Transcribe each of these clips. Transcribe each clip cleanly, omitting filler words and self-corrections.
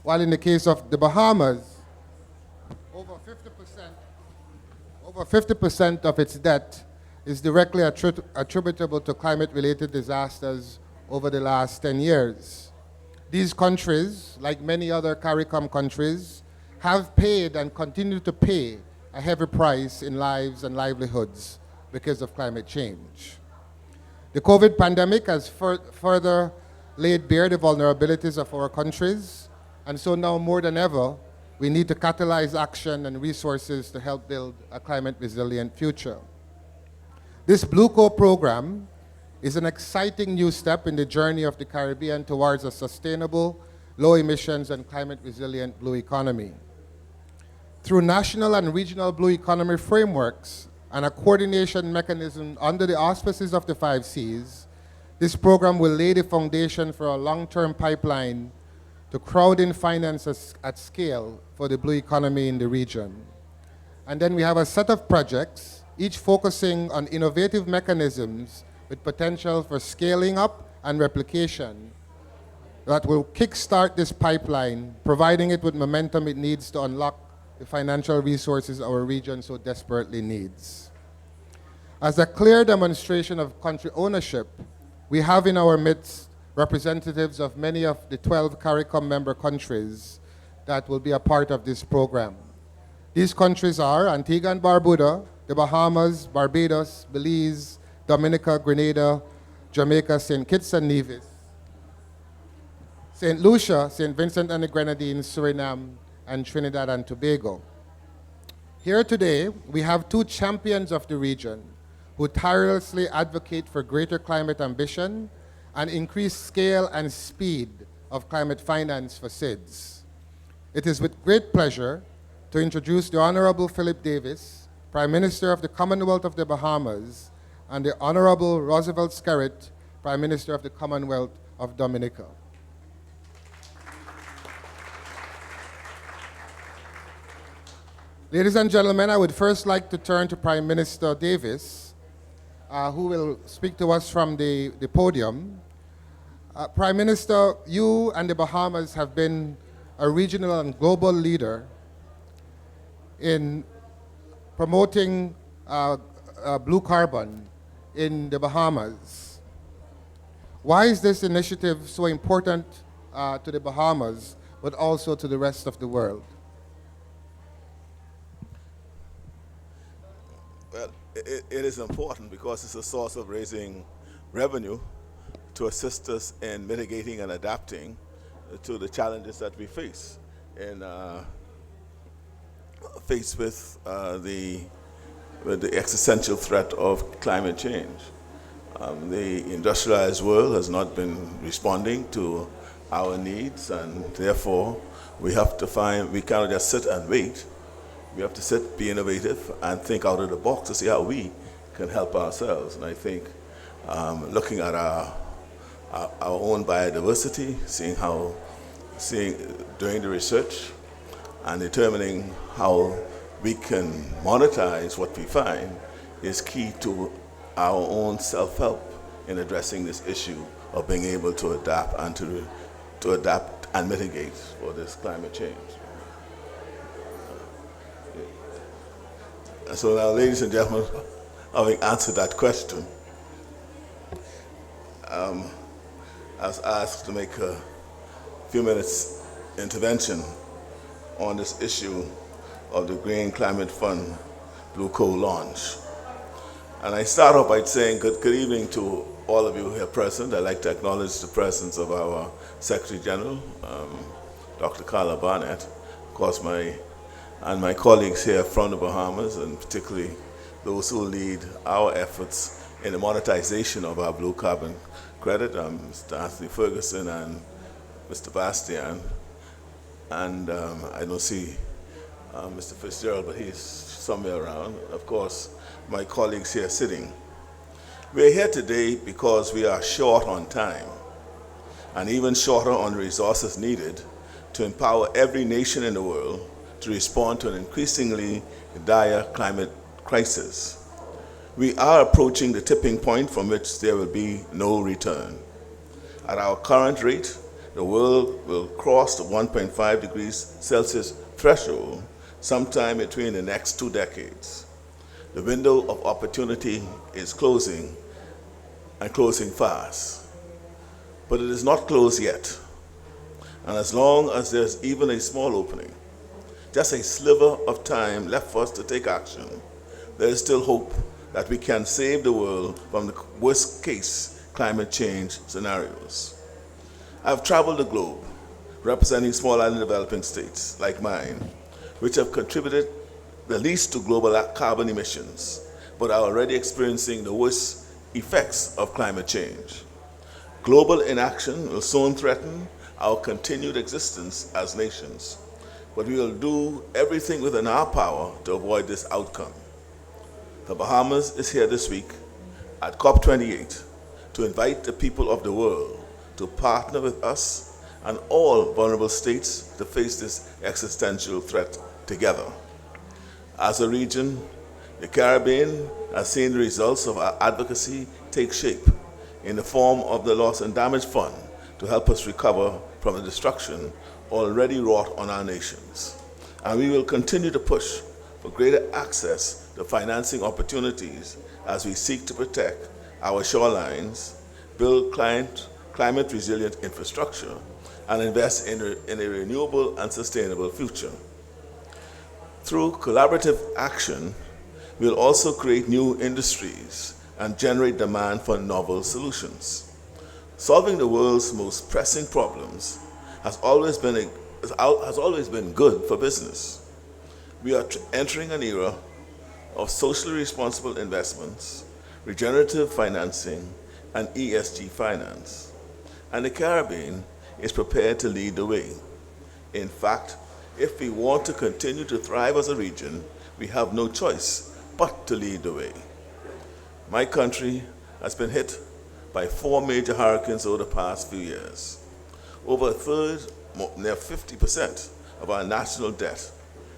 while in the case of the Bahamas, over 50%, over 50% of its debt is directly attributable to climate-related disasters over the last 10 years. These countries, like many other CARICOM countries, have paid and continue to pay a heavy price in lives and livelihoods because of climate change. The COVID pandemic has further laid bare the vulnerabilities of our countries, and so now more than ever, we need to catalyze action and resources to help build a climate-resilient future. This Blue Co program is an exciting new step in the journey of the Caribbean towards a sustainable, low emissions, and climate-resilient blue economy. Through national and regional blue economy frameworks and a coordination mechanism under the auspices of the 5Cs, this program will lay the foundation for a long-term pipeline to crowd in finance at scale for the blue economy in the region. And then we have a set of projects, each focusing on innovative mechanisms with potential for scaling up and replication that will kickstart this pipeline, providing it with momentum it needs to unlock the financial resources our region so desperately needs. As a clear demonstration of country ownership, we have in our midst representatives of many of the 12 CARICOM member countries that will be a part of this program. These countries are Antigua and Barbuda, the Bahamas, Barbados, Belize, Dominica, Grenada, Jamaica, St. Kitts and Nevis, St. Lucia, St. Vincent and the Grenadines, Suriname, and Trinidad and Tobago. Here today, we have two champions of the region who tirelessly advocate for greater climate ambition and increased scale and speed of climate finance for SIDS. It is with great pleasure to introduce the Honorable Philip Davis, Prime Minister of the Commonwealth of the Bahamas, and the Honorable Roosevelt Skerrit, Prime Minister of the Commonwealth of Dominica. Ladies and gentlemen, I would first like to turn to Prime Minister Davis, who will speak to us from the podium. Prime Minister, you and the Bahamas have been a regional and global leader in promoting blue carbon in the Bahamas. Why is this initiative so important to the Bahamas, but also to the rest of the world? Well, it is important because it's a source of raising revenue to assist us in mitigating and adapting to the challenges that we face in faced with the existential threat of climate change. The industrialized world has not been responding to our needs, and therefore we cannot just sit and wait. We have to sit, be innovative, and think out of the box to see how we can help ourselves. And I think looking at our own biodiversity, doing the research, and determining how we can monetize what we find is key to our own self-help in addressing this issue of being able to adapt and to adapt and mitigate for this climate change. So now, ladies and gentlemen, having answered that question, I was asked to make a few minutes intervention on this issue of the Green Climate Fund Blue Co launch. And I start off by saying good evening to all of you here present. I'd like to acknowledge the presence of our Secretary General, Dr. Carla Barnett, of course my colleagues here from the Bahamas, and particularly those who lead our efforts in the monetization of our blue carbon credit, Mr. Anthony Ferguson and Mr. Bastian. And I don't see Mr. Fitzgerald, but he's somewhere around. Of course, my colleagues here sitting. We're here today because we are short on time, and even shorter on the resources needed to empower every nation in the world to respond to an increasingly dire climate crisis. We are approaching the tipping point from which there will be no return. At our current rate, the world will cross the 1.5 degrees Celsius threshold sometime between the next 2 decades. The window of opportunity is closing and closing fast. But it is not closed yet. And as long as there's even a small opening, just a sliver of time left for us to take action, there is still hope that we can save the world from the worst case climate change scenarios. I've traveled the globe representing small island developing states like mine, which have contributed the least to global carbon emissions, but are already experiencing the worst effects of climate change. Global inaction will soon threaten our continued existence as nations, but we will do everything within our power to avoid this outcome. The Bahamas is here this week at COP28 to invite the people of the world to partner with us and all vulnerable states to face this existential threat together. As a region, the Caribbean has seen the results of our advocacy take shape in the form of the Loss and Damage Fund to help us recover from the destruction already wrought on our nations. And we will continue to push for greater access to financing opportunities as we seek to protect our shorelines, build climate resilient infrastructure, and invest in a renewable and sustainable future. Through collaborative action, we'll also create new industries and generate demand for novel solutions. Solving the world's most pressing problems has always been good for business. We are entering an era of socially responsible investments, regenerative financing, and ESG finance. And the Caribbean is prepared to lead the way. In fact, if we want to continue to thrive as a region, we have no choice but to lead the way. My country has been hit by 4 major hurricanes over the past few years. Over a third, near 50% of our national debt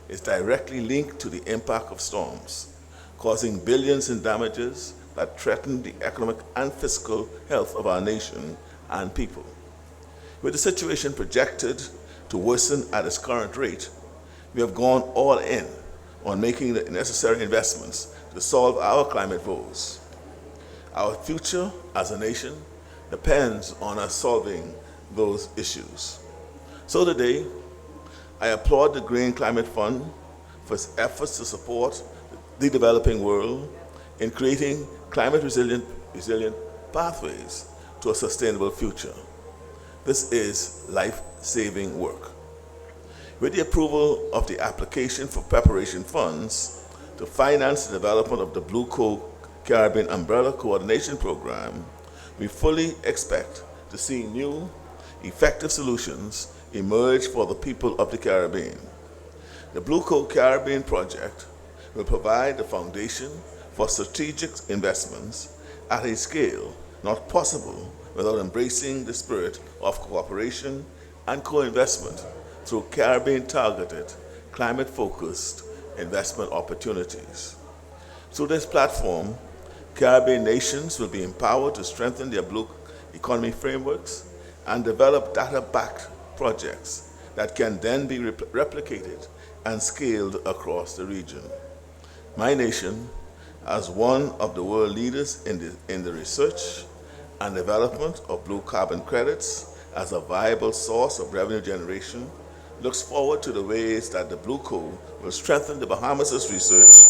is directly linked to the impact of storms, causing billions in damages that threaten the economic and fiscal health of our nation and people. With the situation projected to worsen at its current rate, we have gone all in on making the necessary investments to solve our climate woes. Our future as a nation depends on us solving those issues. So today, I applaud the Green Climate Fund for its efforts to support the developing world in creating climate resilient pathways to a sustainable future. This is life-saving work. With the approval of the application for preparation funds to finance the development of the Blue Coal Caribbean Umbrella Coordination Program, we fully expect to see new, effective solutions emerge for the people of the Caribbean. The Blue Coal Caribbean project will provide the foundation for strategic investments at a scale not possible without embracing the spirit of cooperation and co-investment through Caribbean-targeted, climate-focused investment opportunities. Through this platform, Caribbean nations will be empowered to strengthen their blue economy frameworks and develop data-backed projects that can then be replicated and scaled across the region. My nation, as one of the world leaders in the research and development of blue carbon credits as a viable source of revenue generation, looks forward to the ways that the Blue Coal will strengthen the Bahamas' research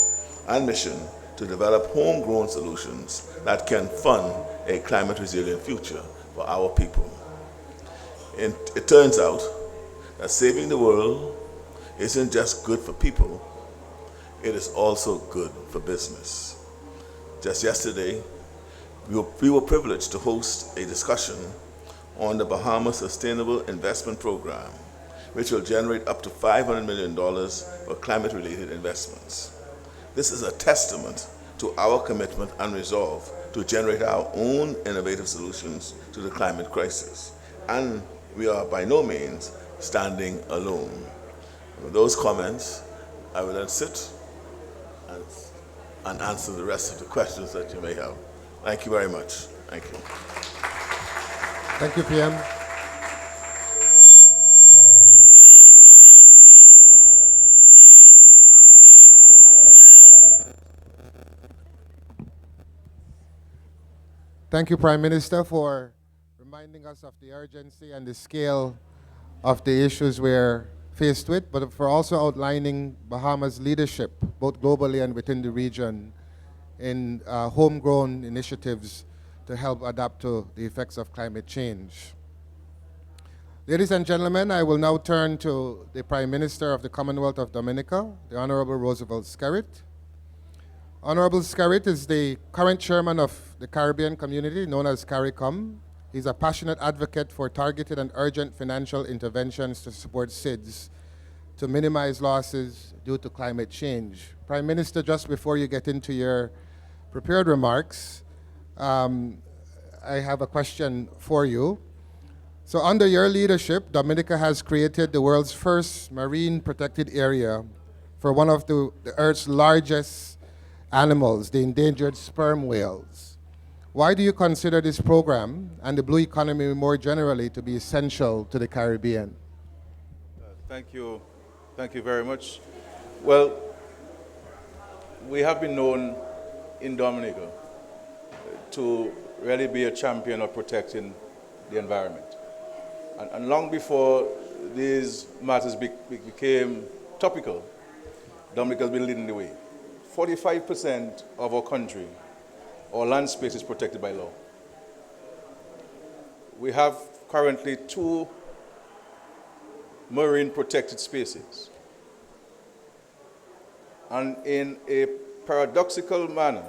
and mission to develop homegrown solutions that can fund a climate-resilient future for our people. It turns out that saving the world isn't just good for people, it is also good for business. Just yesterday, we were privileged to host a discussion on the Bahamas Sustainable Investment Program, which will generate up to $500 million for climate-related investments. This is a testament to our commitment and resolve to generate our own innovative solutions to the climate crisis. And we are by no means standing alone. With those comments, I will then sit and answer the rest of the questions that you may have. Thank you very much. Thank you. Thank you, PM. Thank you, Prime Minister, for reminding us of the urgency and the scale of the issues we're faced with, but for also outlining Bahamas' leadership, both globally and within the region, in homegrown initiatives to help adapt to the effects of climate change. Ladies and gentlemen, I will now turn to the Prime Minister of the Commonwealth of Dominica, the Honorable Roosevelt Skerrit. Honorable Skerrit is the current chairman of the Caribbean community known as CARICOM. He's a passionate advocate for targeted and urgent financial interventions to support SIDS to minimize losses due to climate change. Prime Minister, just before you get into your prepared remarks, I have a question for you. So under your leadership, Dominica has created the world's first marine protected area for one of the Earth's largest animals, the endangered sperm whales. Why do you consider this program and the blue economy more generally to be essential to the Caribbean? Thank you. Thank you very much. Well, we have been known in Dominica to really be a champion of protecting the environment. And long before these matters became topical, Dominica has been leading the way. 45% of our country, our land space is protected by law. We have currently 2 marine protected spaces. And in a paradoxical manner,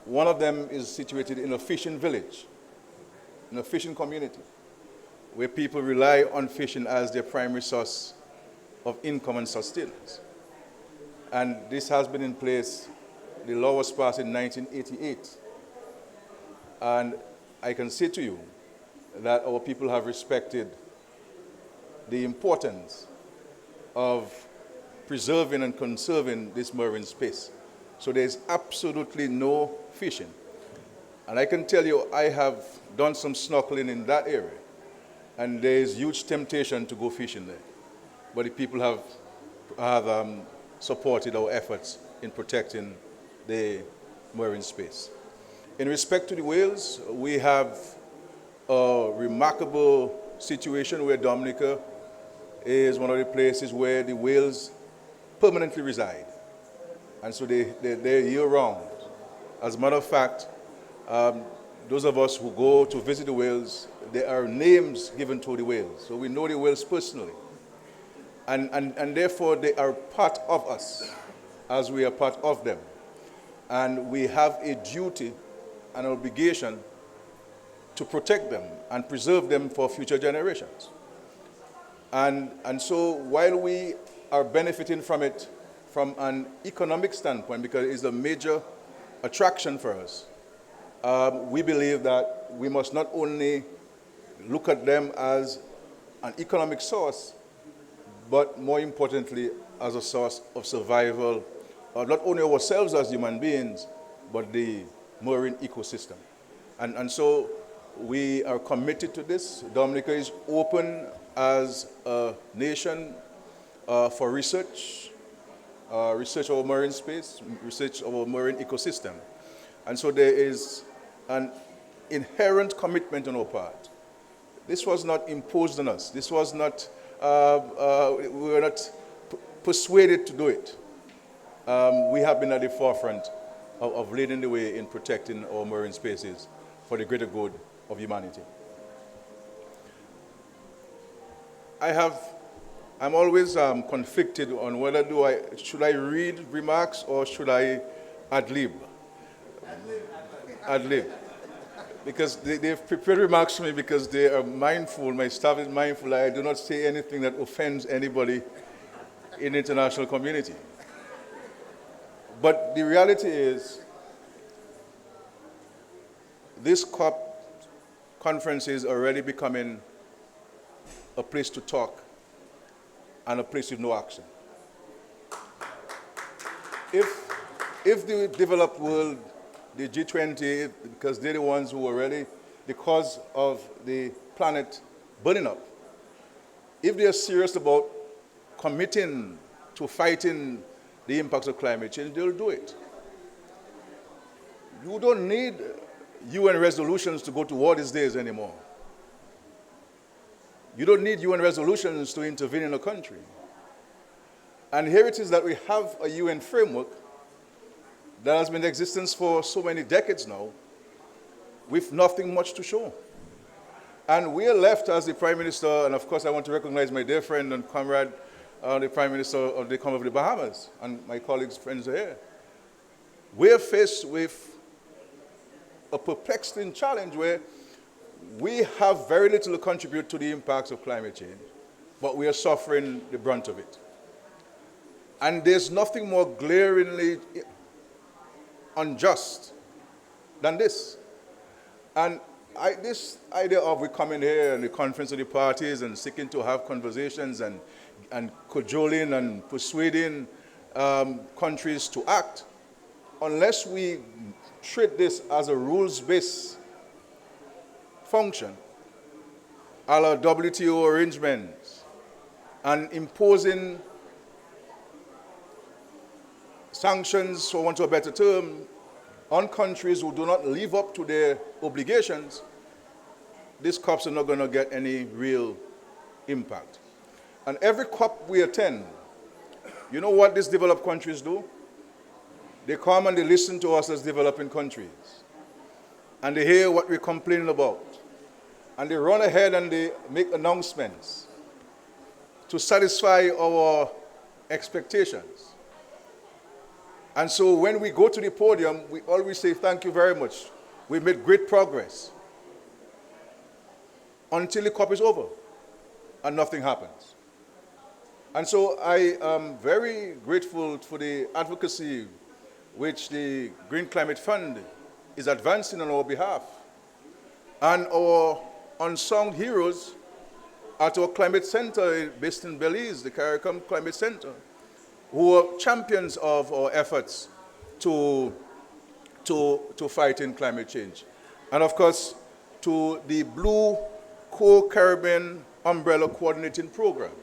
one of them is situated in a fishing village, in a fishing community, where people rely on fishing as their primary source of income and sustenance. And this has been in place. The law was passed in 1988. And I can say to you that our people have respected the importance of preserving and conserving this marine space. So there's absolutely no fishing. And I can tell you, I have done some snorkeling in that area, and there's huge temptation to go fishing there. But the people have supported our efforts in protecting the marine space. In respect to the whales, we have a remarkable situation where Dominica is one of the places where the whales permanently reside. And so they're year-round. As a matter of fact, those of us who go to visit the whales, there are names given to the whales. So we know the whales personally. And therefore, they are part of us as we are part of them. And we have a duty and obligation to protect them and preserve them for future generations. And so while we are benefiting from it from an economic standpoint, because it's a major attraction for us, we believe that we must not only look at them as an economic source, but more importantly, as a source of survival, not only ourselves as human beings, but the marine ecosystem. And so we are committed to this. Dominica is open as a nation for research, research of our marine space, research of our marine ecosystem. And so there is an inherent commitment on our part. This was not imposed on us. This was not, we were not persuaded to do it. We have been at the forefront of leading the way in protecting our marine spaces for the greater good of humanity. I'm always conflicted on whether should I read remarks or should I ad-lib? Ad-lib. Because they've prepared remarks for me because they are mindful, my staff is mindful, I do not say anything that offends anybody in the international community. But the reality is, this COP conference is already becoming a place to talk and a place with no action. If the developed world, the G20, because they're the ones who are already the cause of the planet burning up, if they're serious about committing to fighting the impacts of climate change, they'll do it. You don't need UN resolutions to go to war these days anymore. You don't need UN resolutions to intervene in a country. And here it is that we have a UN framework that has been in existence for so many decades now with nothing much to show. And we are left as the Prime Minister, and of course I want to recognize my dear friend and comrade, the Prime Minister of the Commonwealth of the Bahamas, and my colleagues, friends are here. We're faced with a perplexing challenge where we have very little to contribute to the impacts of climate change, but we are suffering the brunt of it. And there's nothing more glaringly unjust than this. And this idea of we coming here and the conference of the parties and seeking to have conversations and cajoling and persuading countries to act, unless we treat this as a rules-based function, a la WTO arrangements, and imposing sanctions, for want of a better term, on countries who do not live up to their obligations, these COPs are not going to get any real impact. And every COP we attend, you know what these developed countries do? They come and they listen to us as developing countries. And they hear what we're complaining about. And they run ahead and they make announcements to satisfy our expectations. And so when we go to the podium, we always say, thank you very much. We made great progress. Until the COP is over and nothing happens. And so I am very grateful for the advocacy which the Green Climate Fund is advancing on our behalf. And our unsung heroes at our climate center based in Belize, the CARICOM Climate Center, who are champions of our efforts to fight in climate change. And of course, to the Blue Co-Caribbean Umbrella Coordinating Program,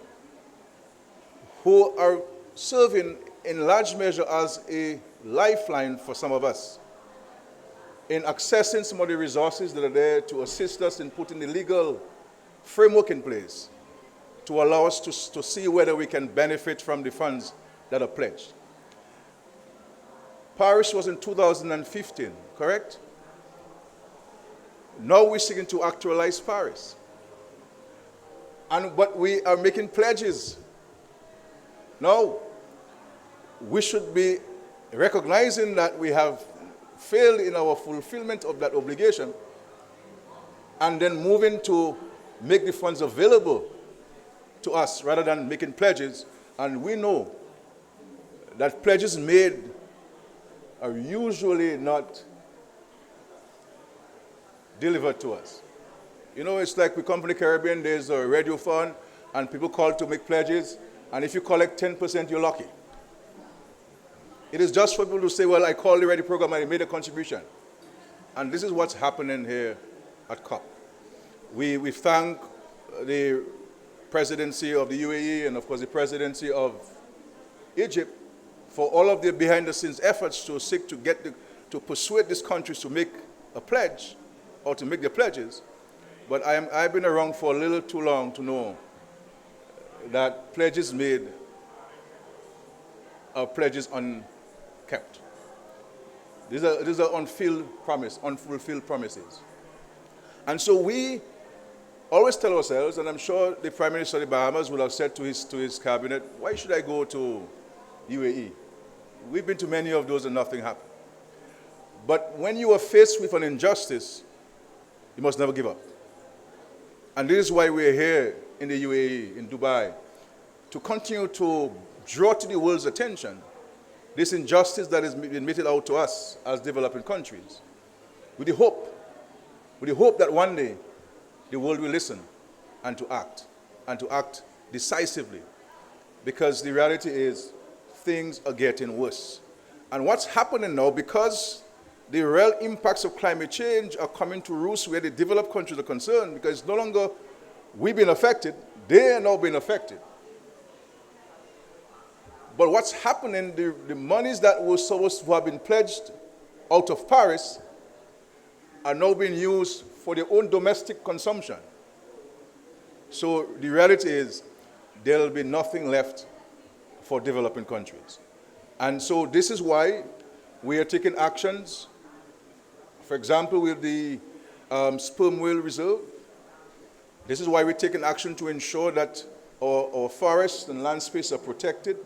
who are serving in large measure as a lifeline for some of us in accessing some of the resources that are there to assist us in putting the legal framework in place to allow us to see whether we can benefit from the funds that are pledged. Paris was in 2015, correct? Now we're seeking to actualize Paris. But we are making pledges. Now, we should be recognizing that we have failed in our fulfillment of that obligation and then moving to make the funds available to us rather than making pledges. And we know that pledges made are usually not delivered to us. You know, it's like we come from the Caribbean, there's a radio fund, and people call to make pledges, and if you collect 10%, you're lucky. It is just for people to say, well, I called the radio program and I made a contribution. And this is what's happening here at COP. We thank the presidency of the UAE and, of course, the presidency of Egypt for all of their behind-the-scenes efforts to seek to persuade these countries to make a pledge or to make their pledges. But I've been around for a little too long to know that pledges made are pledges unkept. These are unfulfilled promises. And so we always tell ourselves, and I'm sure the Prime Minister of the Bahamas will have said to his cabinet, why should I go to UAE? We've been to many of those and nothing happened. But when you are faced with an injustice, you must never give up. And this is why we're here in the UAE, in Dubai, to continue to draw to the world's attention this injustice that is being meted out to us as developing countries, with the hope that one day the world will listen and to act decisively, because the reality is things are getting worse. And what's happening now, because the real impacts of climate change are coming to roost where the developed countries are concerned, because it's no longer we being affected, they are now being affected. But what's happening, the monies that were supposed to have been pledged out of Paris are now being used for their own domestic consumption. So the reality is there will be nothing left for developing countries. And so this is why we are taking actions, for example, with the sperm whale reserve. This is why we're taking action to ensure that our forests and land space are protected.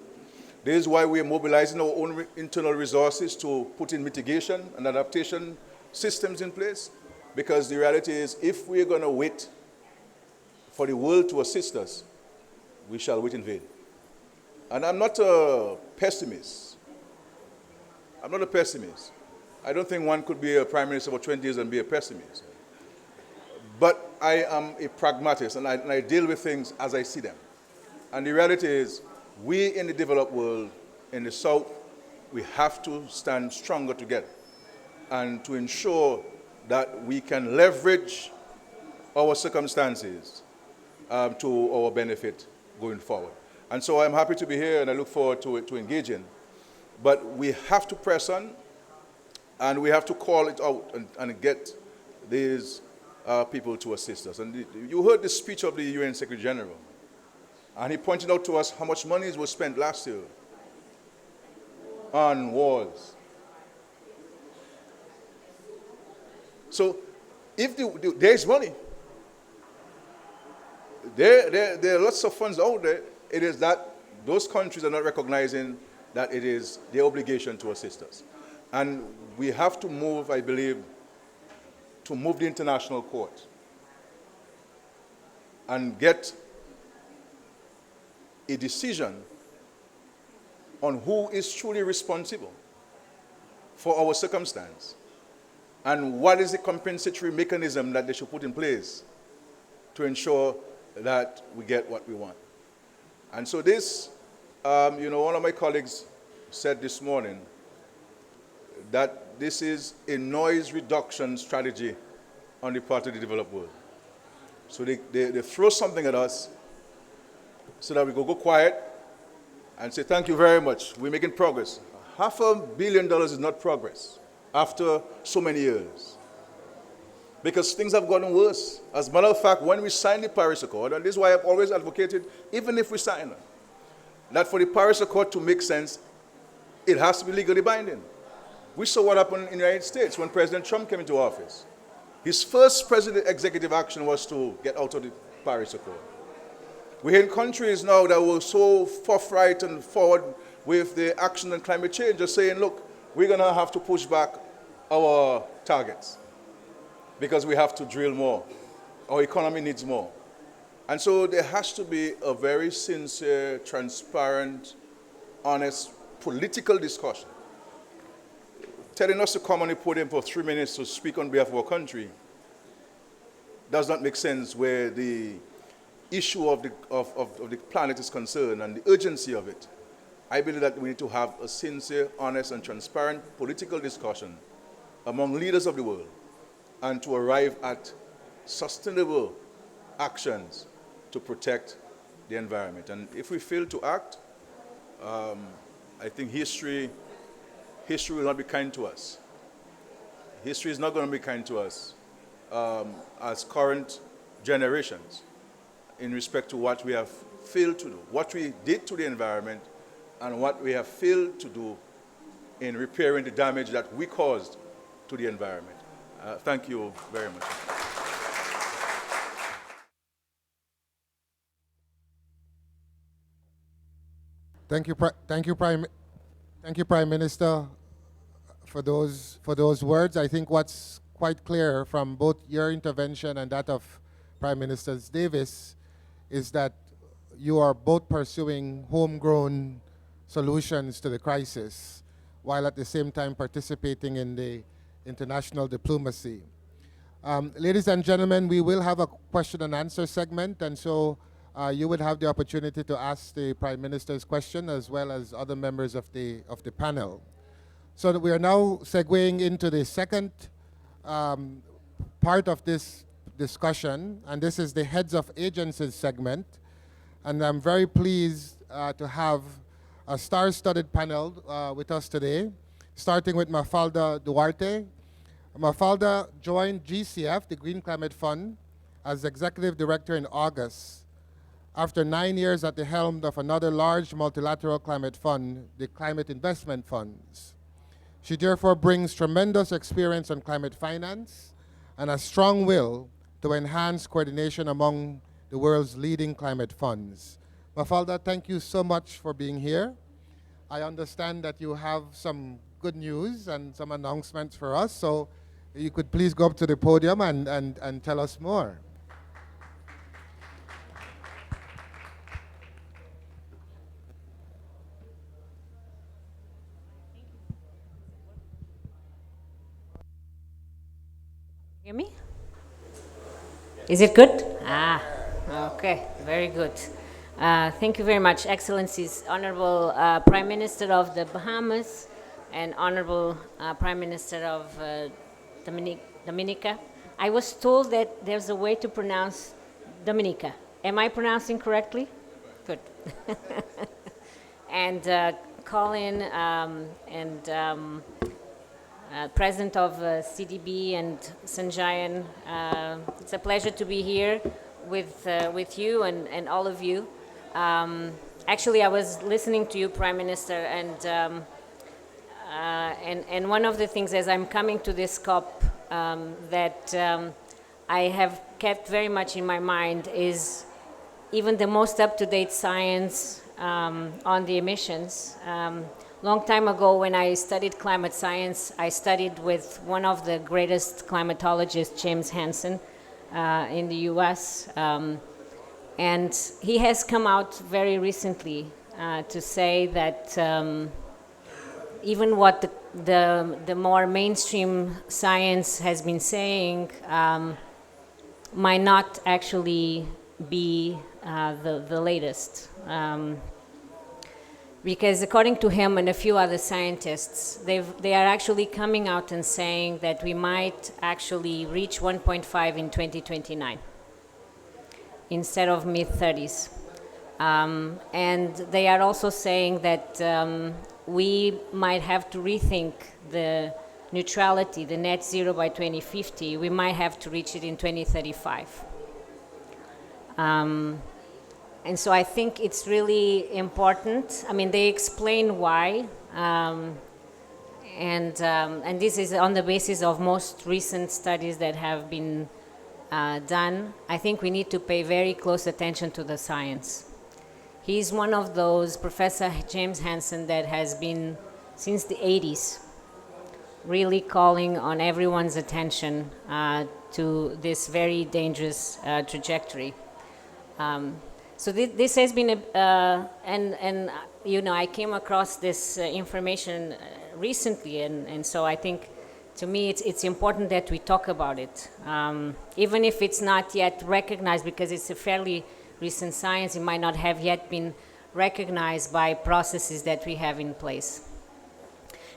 This is why we're mobilizing our own internal resources to put in mitigation and adaptation systems in place. Because the reality is, if we're going to wait for the world to assist us, we shall wait in vain. And I'm not a pessimist. I'm not a pessimist. I don't think one could be a prime minister for 20 years and be a pessimist. But I am a pragmatist, and I deal with things as I see them. And the reality is, we in the developed world, in the South, we have to stand stronger together and to ensure that we can leverage our circumstances to our benefit going forward. And so I'm happy to be here, and I look forward to engaging. But we have to press on, and we have to call it out and get these people to assist us. And you heard the speech of the UN Secretary General, and he pointed out to us how much money was spent last year on wars. So if there is money, there are lots of funds out there. It is that those countries are not recognizing that it is their obligation to assist us. And we have to move, I believe, to move the international court and get a decision on who is truly responsible for our circumstance and what is the compensatory mechanism that they should put in place to ensure that we get what we want. And so this, one of my colleagues said this morning that this is a noise reduction strategy on the part of the developed world. So they throw something at us so that we go quiet and say, thank you very much, we're making progress. $500 million is not progress after so many years, because things have gotten worse. As a matter of fact, when we signed the Paris Accord, and this is why I've always advocated, even if we sign it, that for the Paris Accord to make sense, it has to be legally binding. We saw what happened in the United States when President Trump came into office. His first president executive action was to get out of the Paris Accord. We're in countries now that were so forthright and forward with the action on climate change, just saying, look, we're going to have to push back our targets because we have to drill more. Our economy needs more. And so there has to be a very sincere, transparent, honest political discussion. Telling us to come on the podium for 3 minutes to speak on behalf of our country does not make sense where the issue of the planet is concerned and the urgency of it. I believe that we need to have a sincere, honest, and transparent political discussion among leaders of the world and to arrive at sustainable actions to protect the environment. And if we fail to act, I think history will not be kind to us. History is not going to be kind to us as current generations in respect to what we have failed to do, what we did to the environment, and what we have failed to do in repairing the damage that we caused to the environment. Thank you very much. Thank you, Prime Minister, for those words. I think what's quite clear from both your intervention and that of Prime Minister Davis is that you are both pursuing homegrown solutions to the crisis, while at the same time participating in the international diplomacy. Ladies and gentlemen, we will have a question and answer segment, and so you would have the opportunity to ask the Prime Minister's question as well as other members of the panel. So that we are now segueing into the second part of this discussion, and this is the Heads of Agencies segment. And I'm very pleased to have a star-studded panel with us today, starting with Mafalda Duarte. Mafalda joined GCF, the Green Climate Fund, as Executive Director in August, after 9 years at the helm of another large multilateral climate fund, the Climate Investment Funds. She therefore brings tremendous experience on climate finance and a strong will to enhance coordination among the world's leading climate funds. Mafalda, thank you so much for being here. I understand that you have some good news and some announcements for us, so you could please go up to the podium and tell us more. Hear me? Is it good? Okay, very good. Thank you very much, Excellencies, Honorable Prime Minister of the Bahamas and Honorable Prime Minister of Dominica. I was told that there's a way to pronounce Dominica. Am I pronouncing correctly? Good. And Colin and President of CDB and Sanjayan, it's a pleasure to be here with you and all of you. Actually, I was listening to you, Prime Minister, and one of the things as I'm coming to this COP that I have kept very much in my mind is even the most up-to-date science on the emissions. Long time ago, when I studied climate science, I studied with one of the greatest climatologists, James Hansen, in the US. And he has come out very recently to say that even what the more mainstream science has been saying might not actually be the latest. Because according to him and a few other scientists, they are actually coming out and saying that we might actually reach 1.5 in 2029 instead of mid-30s. And they are also saying that we might have to rethink the neutrality, the net zero by 2050. We might have to reach it in 2035. And so I think it's really important. I mean, they explain why, and this is on the basis of most recent studies that have been done. I think we need to pay very close attention to the science. He's one of those, Professor James Hansen, that has been, since the 80s, really calling on everyone's attention to this very dangerous trajectory. So this has been and you know, I came across this information recently, and so I think, to me, it's important that we talk about it, even if it's not yet recognized, because it's a fairly recent science. It might not have yet been recognized by processes that we have in place.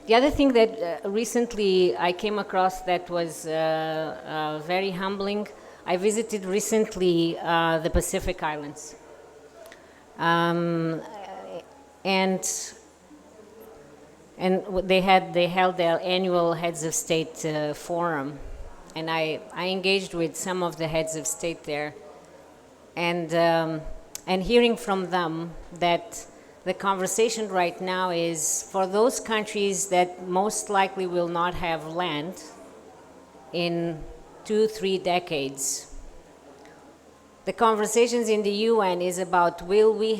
The other thing that recently I came across that was very humbling. I visited recently the Pacific Islands. And they held their annual Heads of State forum, and I engaged with some of the heads of state there, and hearing from them that the conversation right now is for those countries that most likely will not have land in 2-3 decades. The conversations in the UN is about will we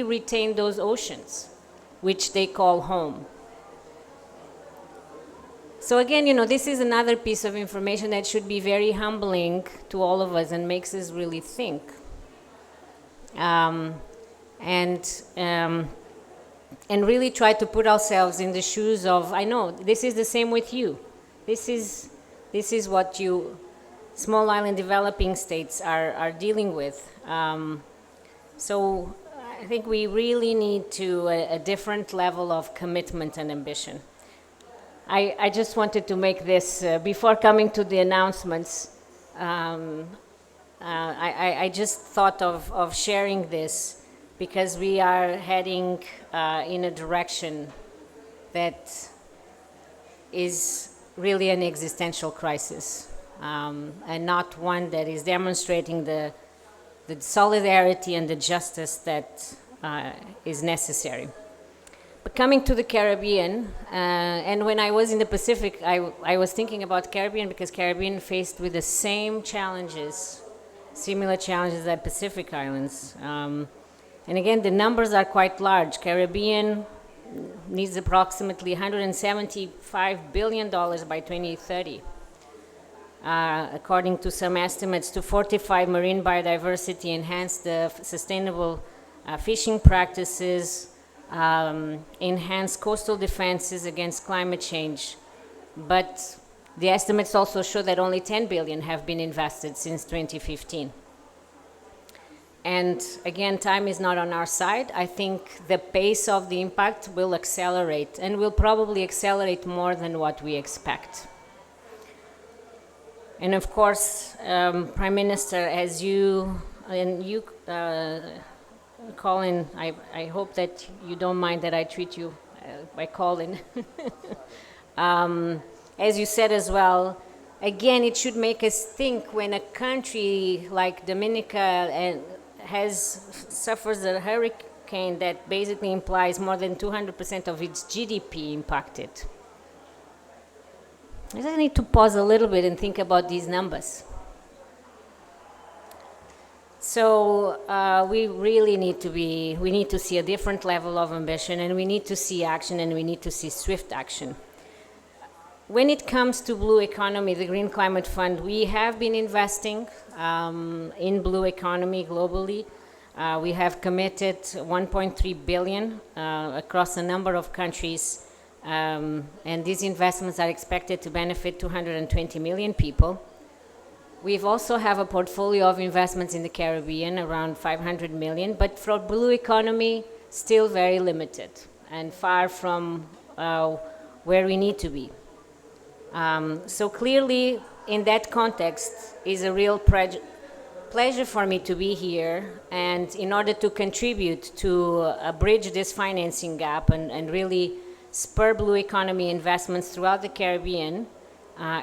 retain those oceans, which they call home. So again, you know, this is another piece of information that should be very humbling to all of us and makes us really think. And really try to put ourselves in the shoes of, I know, this is the same with you. This is what you small island developing states are dealing with. So I think we really need to a different level of commitment and ambition. I just wanted to make this, before coming to the announcements, I just thought of sharing this because we are heading in a direction that is really an existential crisis, and not one that is demonstrating the solidarity and the justice that is necessary. But coming to the Caribbean, and when I was in the Pacific, I was thinking about Caribbean because Caribbean faced with the same challenges, similar challenges as Pacific Islands. And again, the numbers are quite large. Caribbean needs approximately $175 billion by 2030, according to some estimates, to fortify marine biodiversity, enhance the sustainable fishing practices, enhance coastal defenses against climate change. But the estimates also show that only 10 billion have been invested since 2015. And again, time is not on our side. I think the pace of the impact will accelerate, and will probably accelerate more than what we expect. And of course, Prime Minister, as you Colin, I hope that you don't mind that I treat you by Colin. As you said as well, again, it should make us think when a country like Dominica suffers a hurricane that basically implies more than 200% of its GDP impacted. I just need to pause a little bit and think about these numbers. So we really need to see a different level of ambition, and we need to see action, and we need to see swift action. When it comes to blue economy, the Green Climate Fund, we have been investing in blue economy globally. We have committed 1.3 billion across a number of countries, and these investments are expected to benefit 220 million people. We've also have a portfolio of investments in the Caribbean, around 500 million, but for blue economy, still very limited and far from where we need to be. So clearly, in that context, is a real pleasure for me to be here, and in order to contribute to bridge this financing gap and really spur blue economy investments throughout the Caribbean,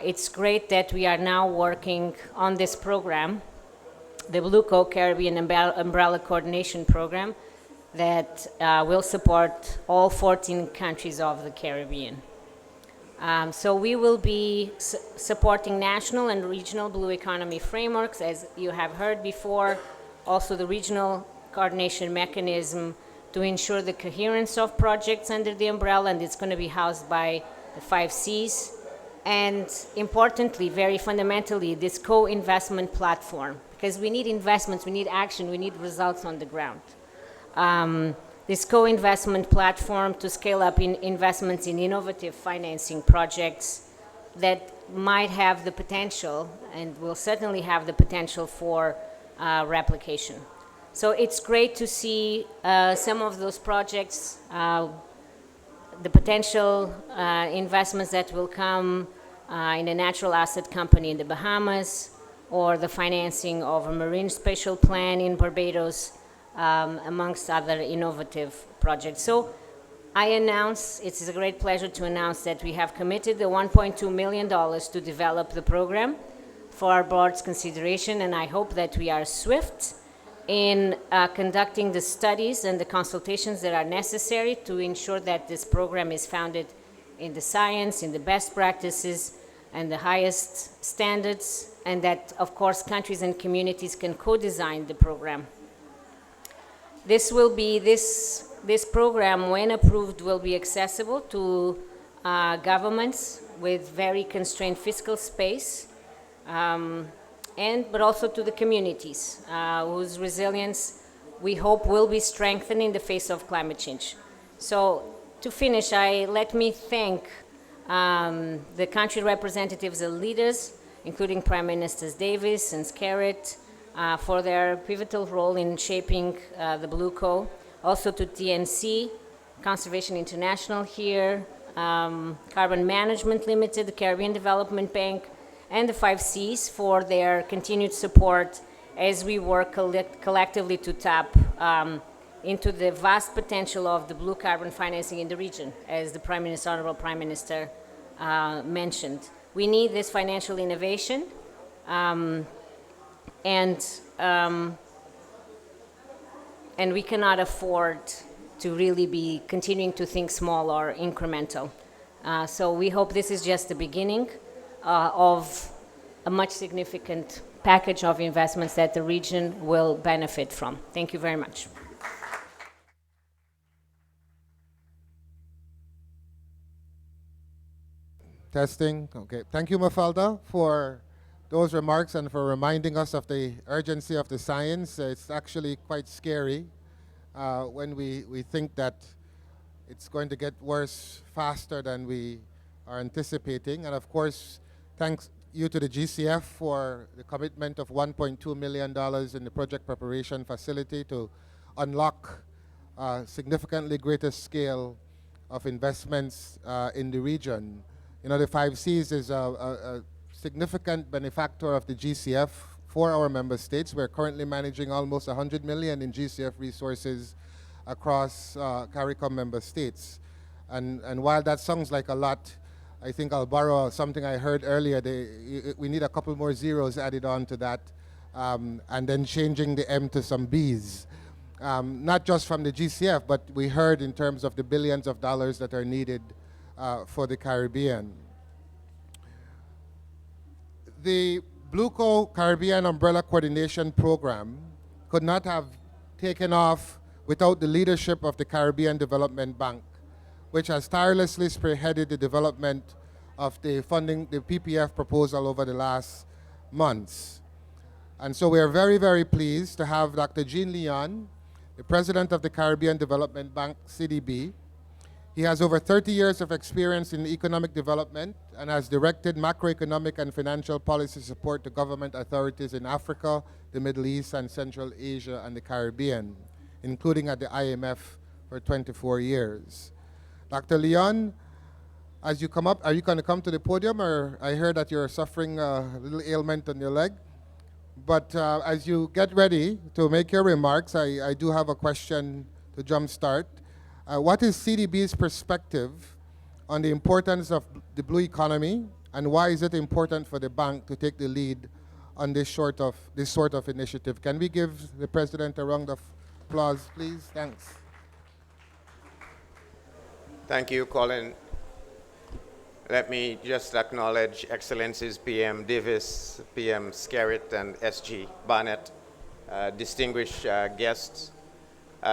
it's great that we are now working on this program, the Blue Co Caribbean Umbrella Coordination Program, that will support all 14 countries of the Caribbean. So we will be supporting national and regional blue economy frameworks, as you have heard before, also the regional coordination mechanism to ensure the coherence of projects under the umbrella, and it's going to be housed by the 5 Cs. And importantly, very fundamentally, this co-investment platform, because we need investments, we need action, we need results on the ground. This co-investment platform to scale up in investments in innovative financing projects that might have the potential, and will certainly have the potential for replication. So it's great to see some of those projects, the potential investments that will come in a natural asset company in the Bahamas, or the financing of a marine spatial plan in Barbados, amongst other innovative projects. So it's a great pleasure to announce that we have committed the $1.2 million to develop the program for our board's consideration, and I hope that we are swift in conducting the studies and the consultations that are necessary to ensure that this program is founded in the science, in the best practices, and the highest standards, and that, of course, countries and communities can co-design the program. This program, when approved, will be accessible to governments with very constrained fiscal space, but also to the communities whose resilience we hope will be strengthened in the face of climate change. So to finish, let me thank the country representatives and leaders, including Prime Ministers Davis and Skerritt, for their pivotal role in shaping the Blue Co. Also to TNC, Conservation International here, Carbon Management Limited, the Caribbean Development Bank, and the 5 Cs for their continued support as we work collectively to tap into the vast potential of the blue carbon financing in the region, as the Honorable Prime Minister mentioned. We need this financial innovation, and we cannot afford to really be continuing to think small or incremental. So we hope this is just the beginning of a much significant package of investments that the region will benefit from. Thank you very much. Testing. Okay. Thank you, Mafalda, for those remarks and for reminding us of the urgency of the science. It's actually quite scary when we think that it's going to get worse faster than we are anticipating. And of course, thanks you to the GCF for the commitment of $1.2 million in the project preparation facility to unlock significantly greater scale of investments in the region. You know, the 5Cs is a significant benefactor of the GCF for our member states. We're currently managing almost 100 million in GCF resources across CARICOM member states. And while that sounds like a lot, I think I'll borrow something I heard earlier. We need a couple more zeros added on to that, and then changing the M to some Bs. Not just from the GCF, but we heard in terms of the billions of dollars that are needed for the Caribbean. The Blueco Caribbean Umbrella Coordination Program could not have taken off without the leadership of the Caribbean Development Bank, which has tirelessly spearheaded the development of the funding, the PPF proposal over the last months. And so we are very, very pleased to have Dr. Jean Leon, the president of the Caribbean Development Bank, CDB. He has over 30 years of experience in economic development and has directed macroeconomic and financial policy support to government authorities in Africa, the Middle East, and Central Asia and the Caribbean, including at the IMF for 24 years. Dr. Leon, as you come up, are you going to come to the podium? Or I heard that you're suffering a little ailment on your leg. But as you get ready to make your remarks, I do have a question to jumpstart. What is CDB's perspective on the importance of the blue economy, and why is it important for the bank to take the lead on this sort of initiative? Can we give the president a round of applause, please? Thanks. Thank you, Colin. Let me just acknowledge Excellencies PM Davis, PM Skerritt, and SG Barnett, distinguished guests.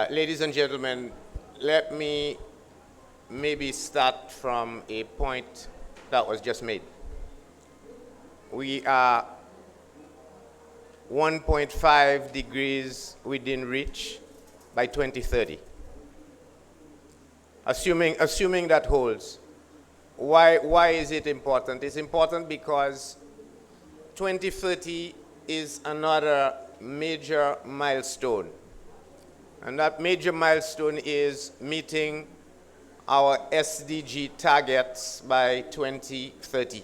Ladies and gentlemen, let me maybe start from a point that was just made. We are 1.5 degrees within reach by 2030. Assuming that holds, why is it important? It's important because 2030 is another major milestone. And that major milestone is meeting our SDG targets by 2030.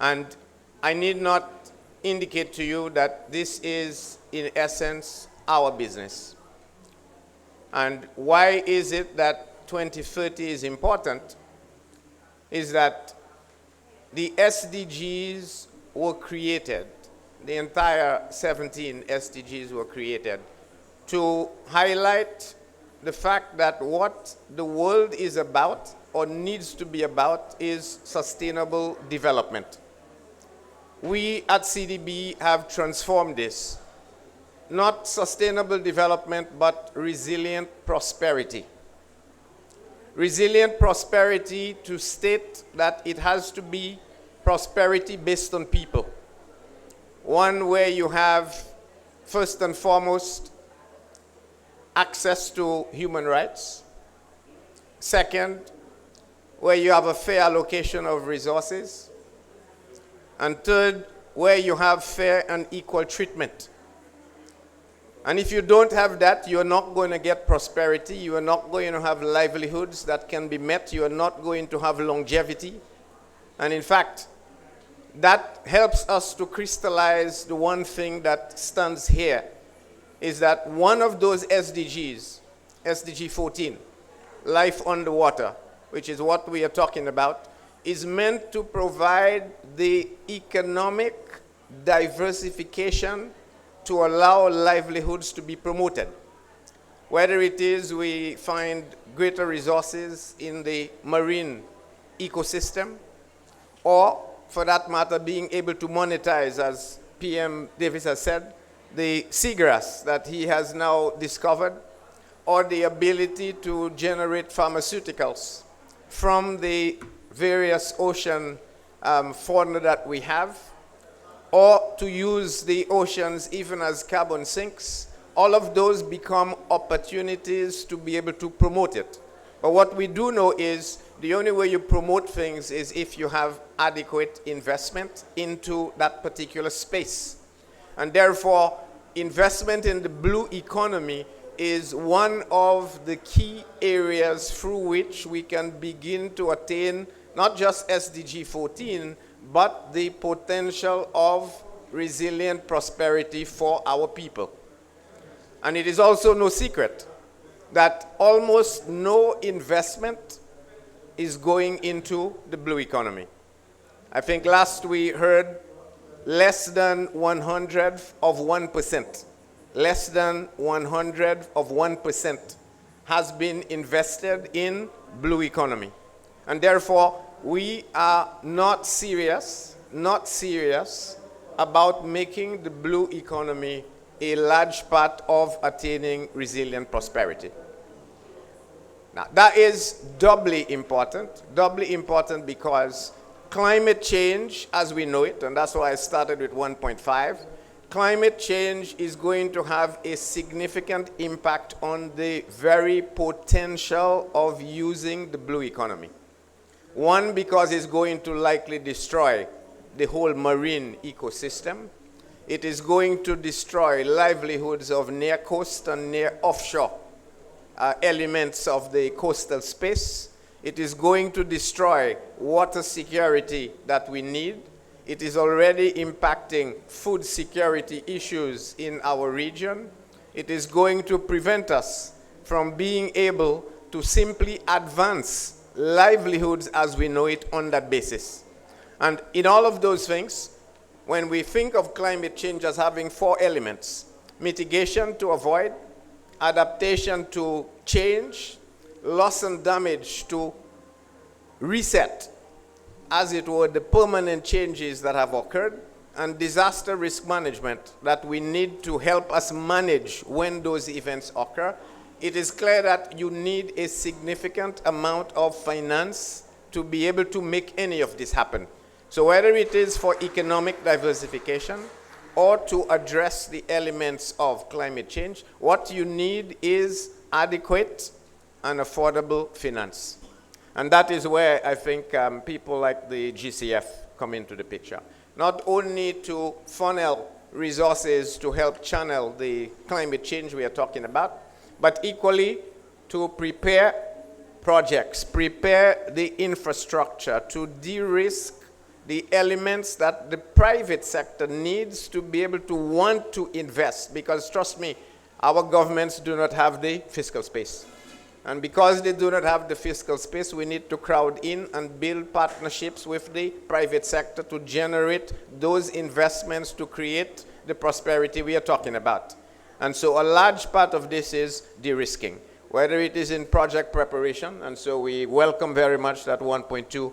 And I need not indicate to you that this is, in essence, our business. And why is it that 2030 is important? Is that the SDGs were created, the entire 17 SDGs were created to highlight the fact that what the world is about or needs to be about is sustainable development. We at CDB have transformed this. Not sustainable development, but resilient prosperity. Resilient prosperity to state that it has to be prosperity based on people. One where you have, first and foremost, access to human rights. Second, where you have a fair allocation of resources. And third, where you have fair and equal treatment. And if you don't have that, you're not going to get prosperity. You are not going to have livelihoods that can be met. You are not going to have longevity. And in fact, that helps us to crystallize the one thing that stands here is that one of those SDGs, SDG 14, life underwater, which is what we are talking about, is meant to provide the economic diversification to allow livelihoods to be promoted. Whether it is we find greater resources in the marine ecosystem, or for that matter, being able to monetize, as PM Davis has said, the seagrass that he has now discovered, or the ability to generate pharmaceuticals from the various ocean fauna that we have, or to use the oceans even as carbon sinks. All of those become opportunities to be able to promote it. But what we do know is the only way you promote things is if you have adequate investment into that particular space. And therefore, investment in the blue economy is one of the key areas through which we can begin to attain not just SDG 14, but the potential of resilient prosperity for our people. And it is also no secret that almost no investment is going into the blue economy. I think last we heard less than 100th of 1%. Less than 100th of 1% has been invested in blue economy. And therefore, we are not serious about making the blue economy a large part of attaining resilient prosperity. Now, that is doubly important because climate change, as we know it, and that's why I started with 1.5, climate change is going to have a significant impact on the very potential of using the blue economy. One, because it's going to likely destroy the whole marine ecosystem. It is going to destroy livelihoods of near coast and near offshore elements of the coastal space. It is going to destroy water security that we need. It is already impacting food security issues in our region. It is going to prevent us from being able to simply advance livelihoods as we know it on that basis. And in all of those things, when we think of climate change as having four elements: mitigation to avoid, adaptation to change, loss and damage to reset, as it were, the permanent changes that have occurred, and disaster risk management that we need to help us manage when those events occur, it is clear that you need a significant amount of finance to be able to make any of this happen. So whether it is for economic diversification or to address the elements of climate change, what you need is adequate and affordable finance. And that is where I think people like the GCF come into the picture. Not only to funnel resources to help channel the climate change we are talking about, but equally to prepare projects, prepare the infrastructure to de-risk the elements that the private sector needs to be able to want to invest. Because trust me, our governments do not have the fiscal space. And because they do not have the fiscal space, we need to crowd in and build partnerships with the private sector to generate those investments to create the prosperity we are talking about. And so a large part of this is de-risking, whether it is in project preparation, and so we welcome very much that 1.2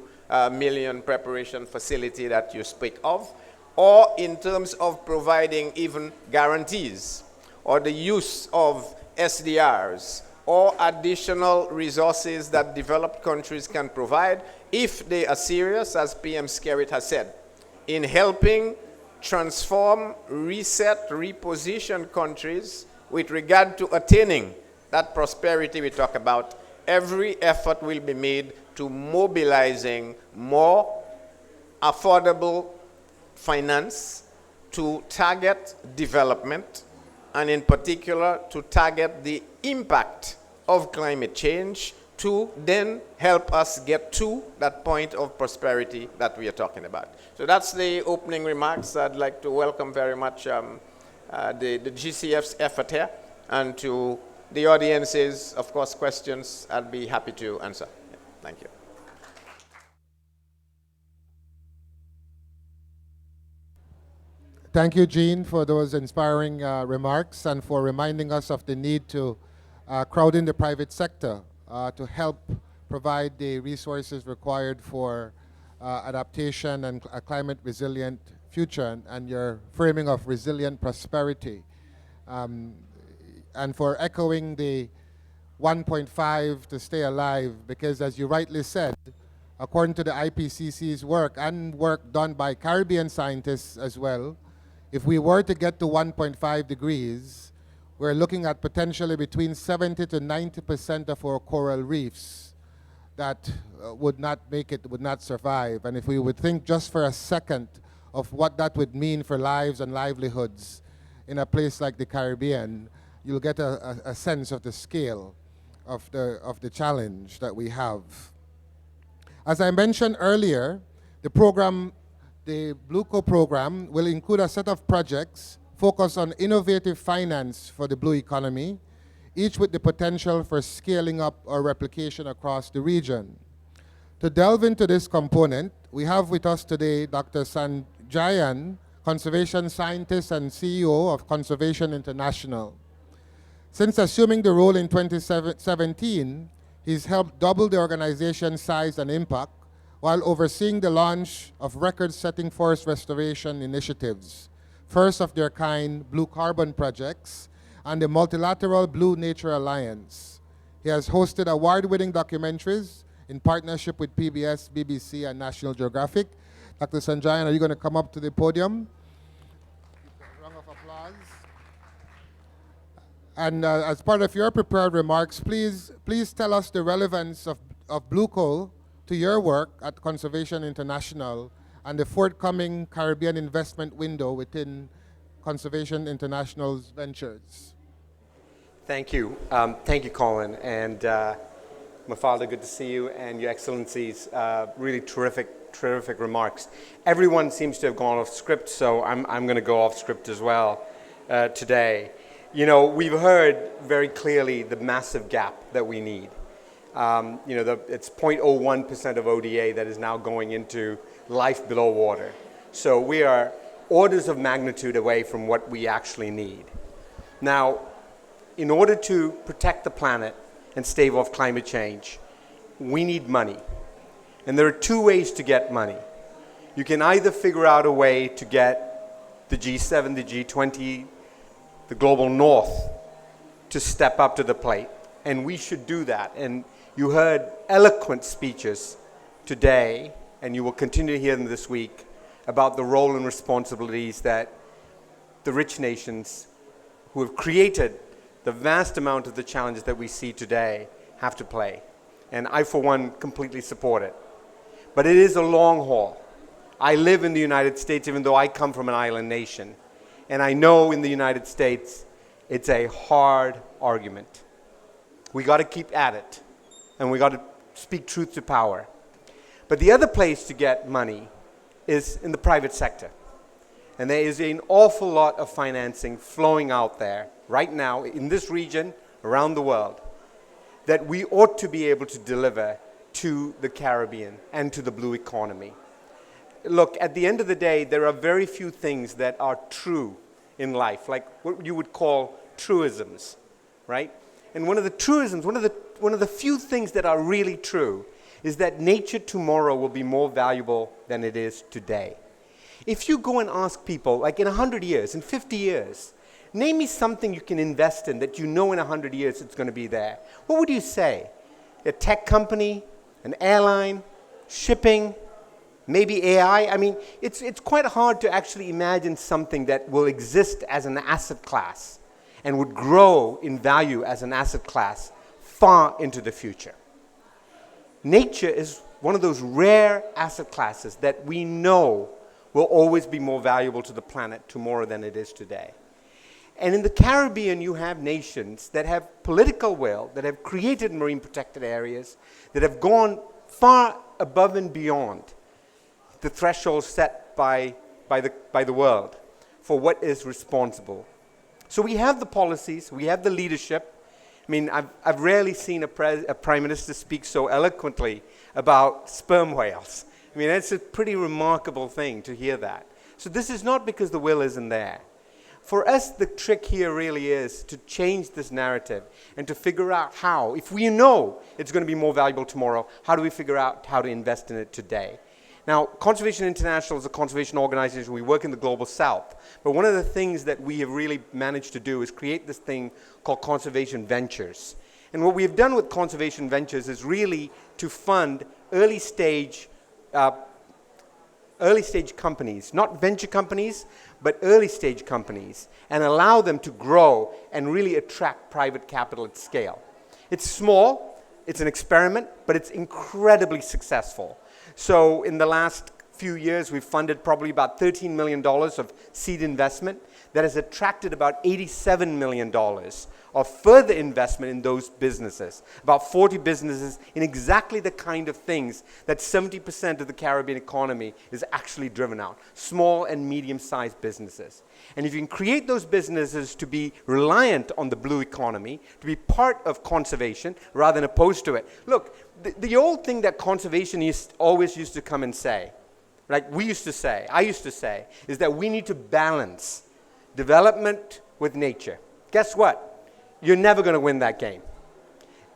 million preparation facility that you speak of, or in terms of providing even guarantees, or the use of SDRs, or additional resources that developed countries can provide if they are serious, as PM Skerritt has said, in helping transform, reset, reposition countries with regard to attaining that prosperity we talk about. Every effort will be made to mobilizing more affordable finance to target development, and in particular to target the impact of climate change to then help us get to that point of prosperity that we are talking about. So that's the opening remarks. I'd like to welcome very much the GCF's effort here. And to the audience's, of course, questions, I'll be happy to answer. Yeah, thank you. Thank you, Gene, for those inspiring remarks and for reminding us of the need to crowd in the private sector to help provide the resources required for adaptation and a climate resilient future, and your framing of resilient prosperity. And for echoing the 1.5 to stay alive, because as you rightly said, according to the IPCC's work and work done by Caribbean scientists as well, if we were to get to 1.5 degrees, we're looking at potentially between 70 to 90% of our coral reefs that would not make it, would not survive. And if we would think just for a second of what that would mean for lives and livelihoods in a place like the Caribbean, you'll get a sense of the scale of the challenge that we have. As I mentioned earlier, the program, the BlueCo program, will include a set of projects focused on innovative finance for the blue economy, each with the potential for scaling up or replication across the region. To delve into this component, we have with us today Dr. Sanjayan, conservation scientist and CEO of Conservation International. Since assuming the role in 2017, he's helped double the organization's size and impact while overseeing the launch of record-setting forest restoration initiatives, first of their kind Blue Carbon projects, and the multilateral Blue Nature Alliance. He has hosted award-winning documentaries in partnership with PBS, BBC, and National Geographic. Dr. Sanjayan, are you going to come up to the podium? A round of applause. And as part of your prepared remarks, please tell us the relevance of BlueCo to your work at Conservation International and the forthcoming Caribbean investment window within Conservation International's ventures. Thank you. Thank you, Colin. And Mafalda, good to see you, and Your Excellencies, really terrific remarks. Everyone seems to have gone off script, so I'm going to go off script as well today. You know, we've heard very clearly the massive gap that we need. It's 0.01% of ODA that is now going into life below water. So we are orders of magnitude away from what we actually need. Now, in order to protect the planet and stave off climate change, we need money. And there are two ways to get money. You can either figure out a way to get the G7, the G20, the global north to step up to the plate. And we should do that. And you heard eloquent speeches today, and you will continue to hear them this week, about the role and responsibilities that the rich nations who have created the vast amount of the challenges that we see today have to play. And I, for one, completely support it. But it is a long haul. I live in the United States, even though I come from an island nation. And I know in the United States, it's a hard argument. We got to keep at it. And we got to speak truth to power. But the other place to get money is in the private sector. And there is an awful lot of financing flowing out there right now in this region, around the world, that we ought to be able to deliver to the Caribbean and to the blue economy. Look, at the end of the day, there are very few things that are true in life, like what you would call truisms, right? And one of the truisms, one of the few things that are really true is that nature tomorrow will be more valuable than it is today. If you go and ask people, like in 100 years, in 50 years, name me something you can invest in that you know in 100 years it's going to be there. What would you say? A tech company, an airline, shipping, maybe AI? I mean, it's quite hard to actually imagine something that will exist as an asset class and would grow in value as an asset class far into the future. Nature is one of those rare asset classes that we know will always be more valuable to the planet tomorrow than it is today. And in the Caribbean, you have nations that have political will, that have created marine protected areas, that have gone far above and beyond the threshold set by the world for what is responsible So we have the policies, we have the leadership. I mean, I've rarely seen a prime minister speak so eloquently about sperm whales. I mean, it's a pretty remarkable thing to hear that. So this is not because the will isn't there. For us, the trick here really is to change this narrative and to figure out how, if we know it's going to be more valuable tomorrow, how do we figure out how to invest in it today? Now, Conservation International is a conservation organization. We work in the global south. But one of the things that we have really managed to do is create this thing called Conservation Ventures. And what we've done with Conservation Ventures is really to fund early stage companies, not venture companies, but early stage companies, and allow them to grow and really attract private capital at scale. It's small, it's an experiment, but it's incredibly successful. So in the last few years, we've funded probably about $13 million of seed investment that has attracted about $87 million of further investment in those businesses, about 40 businesses in exactly the kind of things that 70% of the Caribbean economy is actually driven out, small and medium-sized businesses. And if you can create those businesses to be reliant on the blue economy, to be part of conservation rather than opposed to it. Look, the old thing that conservation always used to come and say, like I used to say, is that we need to balance development with nature. Guess what? You're never going to win that game.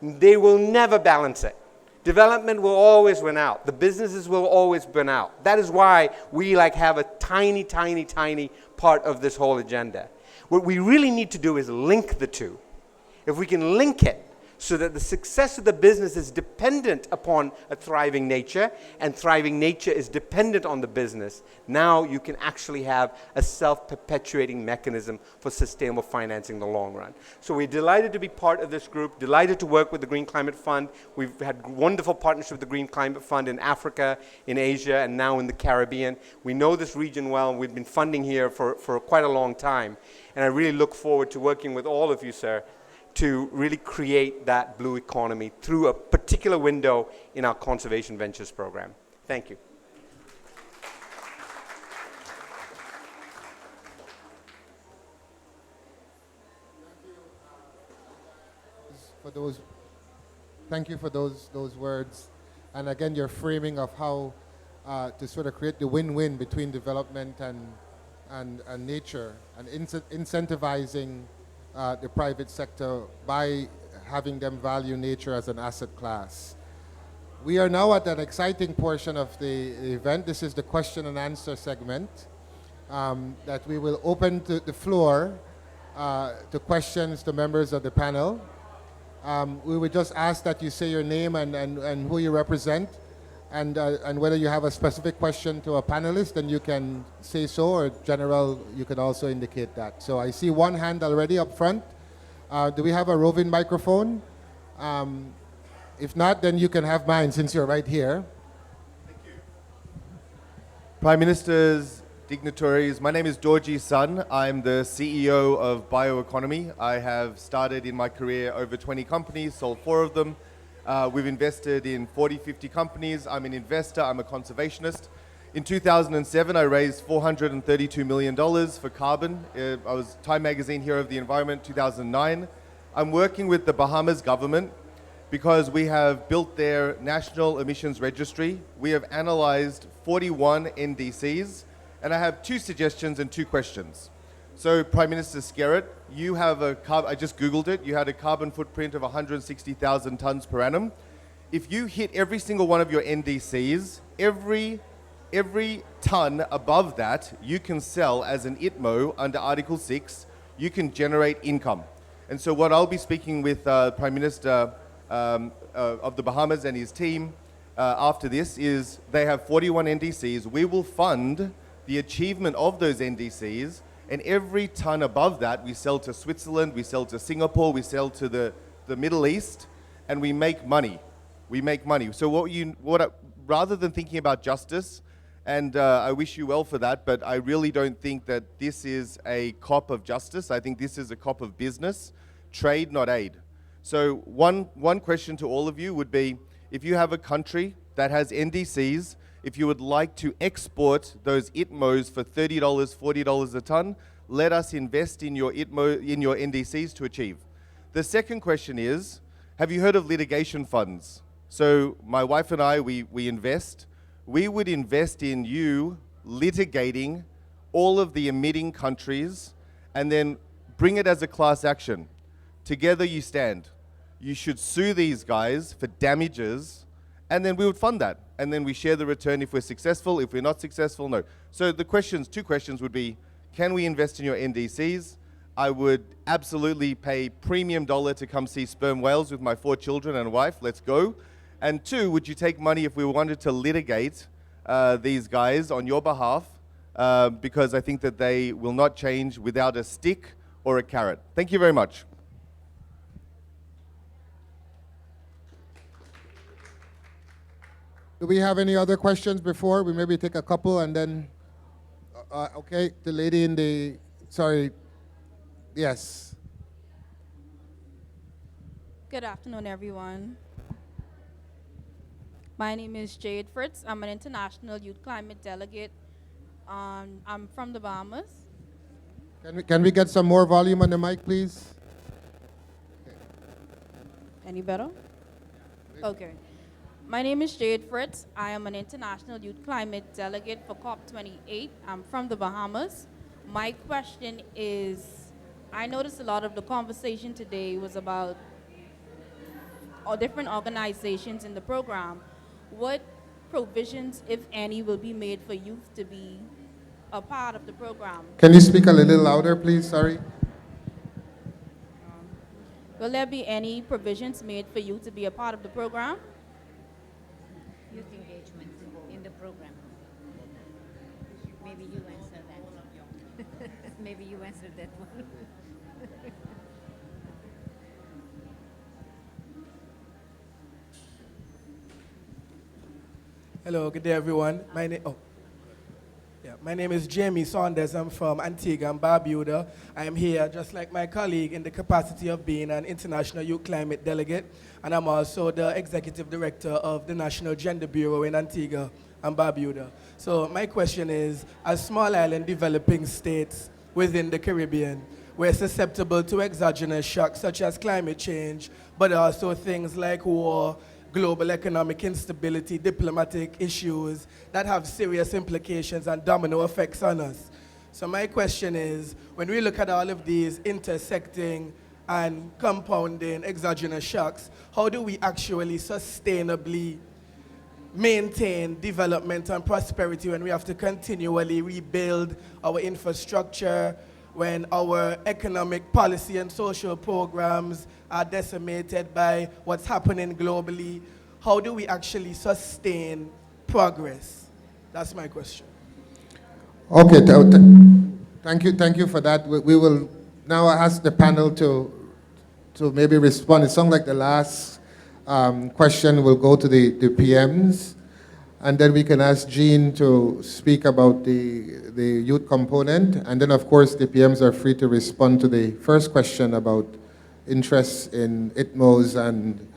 They will never balance it. Development will always win out. The businesses will always win out. That is why we have a tiny, tiny, tiny part of this whole agenda. What we really need to do is link the two. If we can link it so that the success of the business is dependent upon a thriving nature, and thriving nature is dependent on the business, now you can actually have a self-perpetuating mechanism for sustainable financing in the long run. So we're delighted to be part of this group, delighted to work with the Green Climate Fund. We've had wonderful partnership with the Green Climate Fund in Africa, in Asia, and now in the Caribbean. We know this region well, and we've been funding here for quite a long time. And I really look forward to working with all of you, sir, to really create that blue economy through a particular window in our Conservation Ventures program. Thank you. Thank you for those words. And again, your framing of how to sort of create the win-win between development and nature, and incentivizing the private sector by having them value nature as an asset class. We are now at an exciting portion of the event. This is the question and answer segment that we will open to the floor to questions to members of the panel. We would just ask that you say your name and who you represent, and whether you have a specific question to a panelist, then you can say so, or general, you can also indicate that. So I see one hand already up front. Do we have a roving microphone? If not, then you can have mine since you're right here. Thank you. Prime Ministers, dignitaries, my name is Dorji Sun. I'm the CEO of Bioeconomy. I have started in my career over 20 companies, sold 4 of them. We've invested in 40, 50 companies. I'm an investor, I'm a conservationist. In 2007, I raised $432 million for carbon. I was Time Magazine Hero of the Environment, 2009. I'm working with the Bahamas government because we have built their national emissions registry. We have analyzed 41 NDCs, and I have 2 suggestions and 2 questions. So, Prime Minister Skerritt, you have I just Googled it, you had a carbon footprint of 160,000 tons per annum. If you hit every single one of your NDCs, every ton above that, you can sell as an ITMO under Article 6, you can generate income. And so what I'll be speaking with Prime Minister of the Bahamas and his team after this is they have 41 NDCs. We will fund the achievement of those NDCs, and every ton above that, we sell to Switzerland, we sell to Singapore, we sell to the Middle East, and we make money. We make money. So rather than thinking about justice, and I wish you well for that, but I really don't think that this is a cop of justice. I think this is a cop of business, trade, not aid. So one question to all of you would be, if you have a country that has NDCs, if you would like to export those ITMOs for $30, $40 a ton, let us invest in your NDCs to achieve. The second question is, have you heard of litigation funds? So my wife and I, we invest. We would invest in you litigating all of the emitting countries and then bring it as a class action. Together you stand. You should sue these guys for damages, and then we would fund that. And then we share the return if we're successful. If we're not successful, no. So the questions, two questions would be, can we invest in your NDCs? I would absolutely pay premium dollar to come see sperm whales with my 4 children and wife. Let's go. And 2, would you take money if we wanted to litigate these guys on your behalf? Because I think that they will not change without a stick or a carrot. Thank you very much. Do we have any other questions before? We maybe take a couple and then, okay, the lady in the, sorry, yes. Good afternoon, everyone. My name is Jade Fritz. I'm an international youth climate delegate. I'm from the Bahamas. Can we get some more volume on the mic, please? Any better? Okay. My name is Jade Fritz. I am an international youth climate delegate for COP28. I'm from the Bahamas. My question is, I noticed a lot of the conversation today was about all different organizations in the program. What provisions, if any, will be made for youth to be a part of the program? Can you speak a little louder, please? Sorry. Will there be any provisions made for youth to be a part of the program? Youth engagement in the program. Maybe you answer that. Maybe you answer that one. Hello, good day, everyone. My name is Jamie Saunders. I'm from Antigua and Barbuda. I am here, just like my colleague, in the capacity of being an international youth climate delegate, and I'm also the executive director of the National Gender Bureau in Antigua and Barbuda. So my question is, as small island developing states within the Caribbean, we're susceptible to exogenous shocks such as climate change, but also things like war, global economic instability, diplomatic issues that have serious implications and domino effects on us. So my question is, when we look at all of these intersecting and compounding exogenous shocks, how do we actually sustainably maintain development and prosperity when we have to continually rebuild our infrastructure, when our economic policy and social programs are decimated by what's happening globally? How do we actually sustain progress? That's my question. Okay, thank you for that. We will now ask the panel to maybe respond. It sounds like the last question will go to the PMs, and then we can ask Jean to speak about the youth component, and then of course the PMs are free to respond to the first question about interest in ITMOs and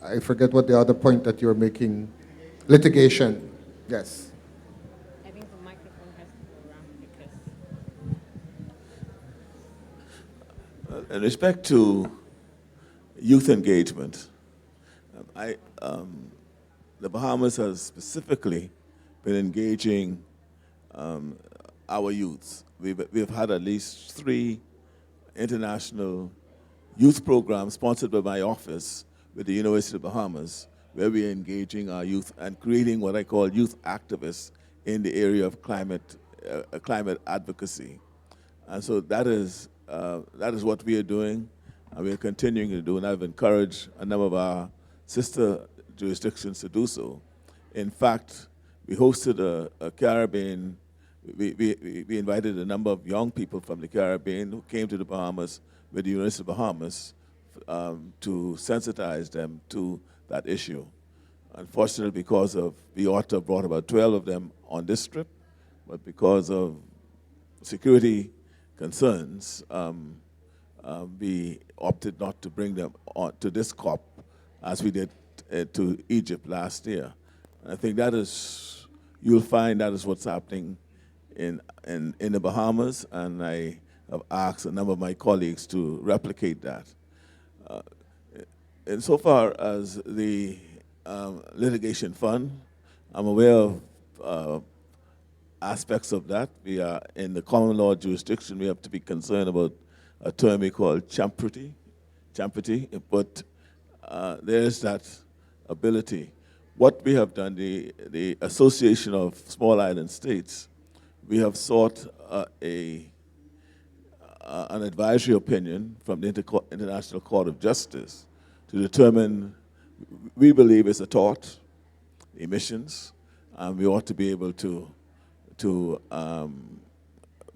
I forget what the other point that you're making. Litigation. Yes. I think the microphone has to go around because... In respect to youth engagement, the Bahamas has specifically been engaging our youths. We've had at least 3 international youth programs sponsored by my office with the University of Bahamas, where we are engaging our youth and creating what I call youth activists in the area of climate advocacy. And so that is what we are doing, and we are continuing to do, and I've encouraged a number of our sister jurisdictions to do so. In fact, we hosted a Caribbean, we invited a number of young people from the Caribbean who came to the Bahamas with the University of Bahamas to sensitize them to that issue. Unfortunately, because of, we ought to have brought about 12 of them on this trip, but because of security concerns, we opted not to bring them on to this COP as we did to Egypt last year. And I think that is, you'll find that is what's happening in the Bahamas, and I have asked a number of my colleagues to replicate that. Insofar as the litigation fund, I'm aware of aspects of that. We are in the common law jurisdiction. We have to be concerned about a term we call champity, but there is that ability. What we have done, the Association of Small Island States, we have sought an advisory opinion from the International Court of Justice to determine, we believe it's a tort, emissions, and we ought to be able to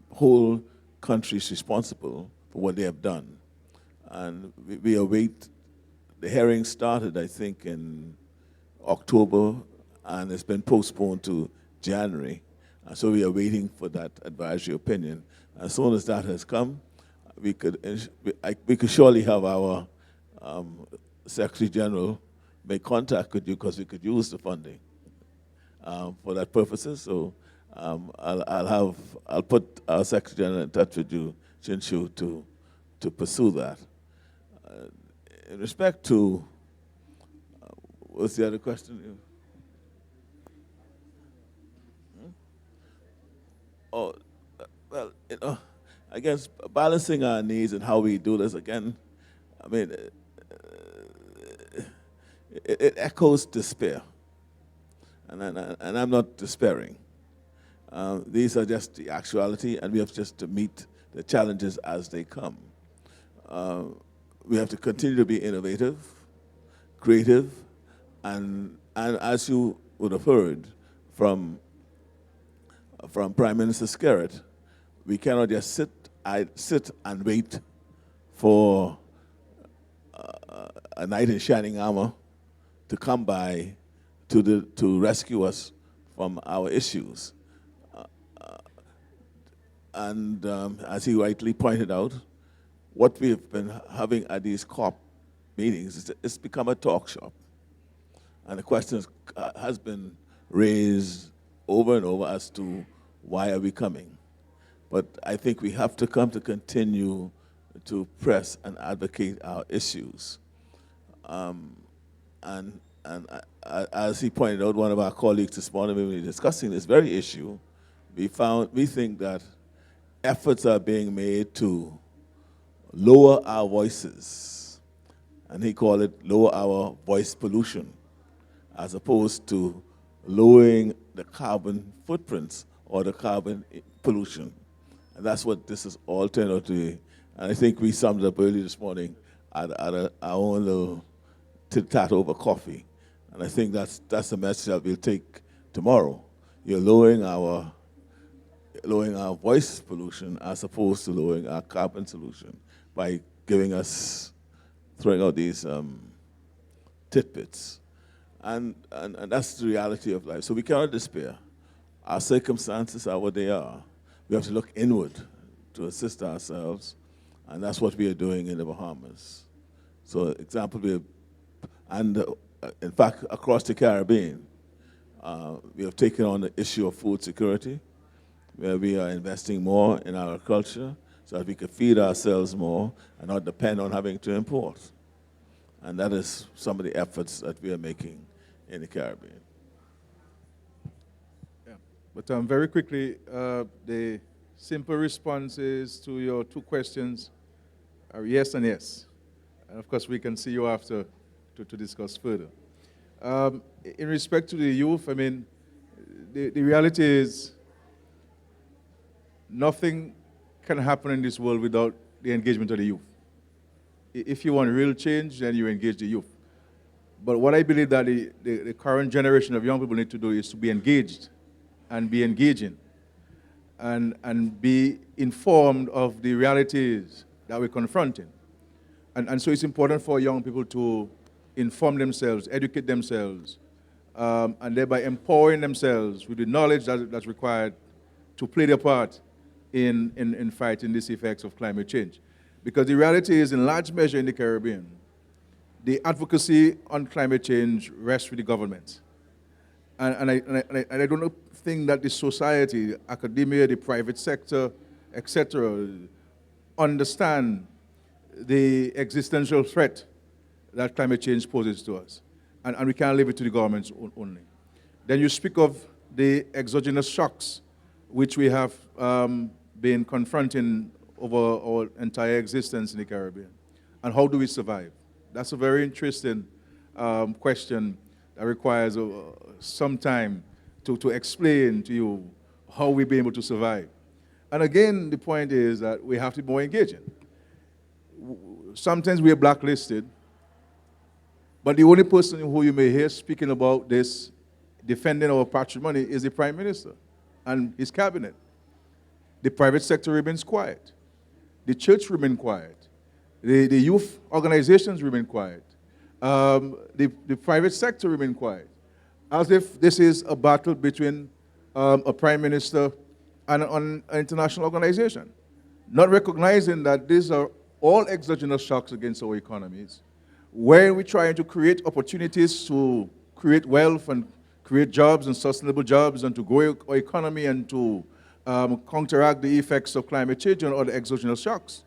hold countries responsible for what they have done. And we await, the hearing started, I think, in October, and it's been postponed to January. And so we are waiting for that advisory opinion. As soon as that has come, we could surely have our Secretary General make contact with you, because we could use the funding for that purposes. So I'll put our Secretary General in touch with you, Chinshu, to pursue that. In respect to, what's the other question? Oh, well, I guess balancing our needs and how we do this, again, I mean, it echoes despair. And I'm not despairing. These are just the actuality, and we have just to meet the challenges as they come. We have to continue to be innovative, creative, and as you would have heard from Prime Minister Skerritt, we cannot just sit and wait for a knight in shining armor to come by to rescue us from our issues. And as he rightly pointed out, what we've been having at these COP meetings, it's become a talk shop. And the question has been raised over and over as to why are we coming. But I think we have to come to continue to press and advocate our issues. And as he pointed out, one of our colleagues this morning, when we were discussing this very issue, we think that efforts are being made to lower our voices, and he called it lower our voice pollution, as opposed to lowering the carbon footprints or the carbon pollution. And that's what this is all turned out to be. And I think we summed it up early this morning at our own little tit-tat over coffee. And I think that's the message that we'll take tomorrow. You're lowering our voice pollution as opposed to lowering our carbon pollution by throwing out these tidbits. And that's the reality of life. So we cannot despair. Our circumstances are what they are. We have to look inward to assist ourselves, and that's what we are doing in the Bahamas. So, example, in fact, across the Caribbean, we have taken on the issue of food security, where we are investing more in agriculture so that we can feed ourselves more and not depend on having to import. And that is some of the efforts that we are making in the Caribbean. Yeah. But very quickly, the simple responses to your two questions are yes and yes. And of course, we can see you after to discuss further. In respect to the youth, I mean, the reality is nothing can happen in this world without the engagement of the youth. If you want real change, then you engage the youth. But what I believe that the current generation of young people need to do is to be engaged and be engaging and be informed of the realities that we're confronting. And so it's important for young people to inform themselves, educate themselves, and thereby empowering themselves with the knowledge that's required to play their part in fighting these effects of climate change. Because the reality is, in large measure in the Caribbean, the advocacy on climate change rests with the government. And I don't think that the society, academia, the private sector, etc., understand the existential threat that climate change poses to us. And we can't leave it to the governments only. Then you speak of the exogenous shocks, which we have been confronting over our entire existence in the Caribbean. And how do we survive? That's a very interesting question that requires some time to explain to you how we've been able to survive. And again, the point is that we have to be more engaging. Sometimes we are blacklisted, but the only person who you may hear speaking about this, defending our patrimony, is the Prime Minister and his cabinet. The private sector remains quiet. The church remains quiet. The youth organizations remain quiet. The private sector remain quiet. As if this is a battle between a prime minister and an international organization. Not recognizing that these are all exogenous shocks against our economies, where we're trying to create opportunities to create wealth and create jobs and sustainable jobs and to grow our economy and to counteract the effects of climate change and other exogenous shocks.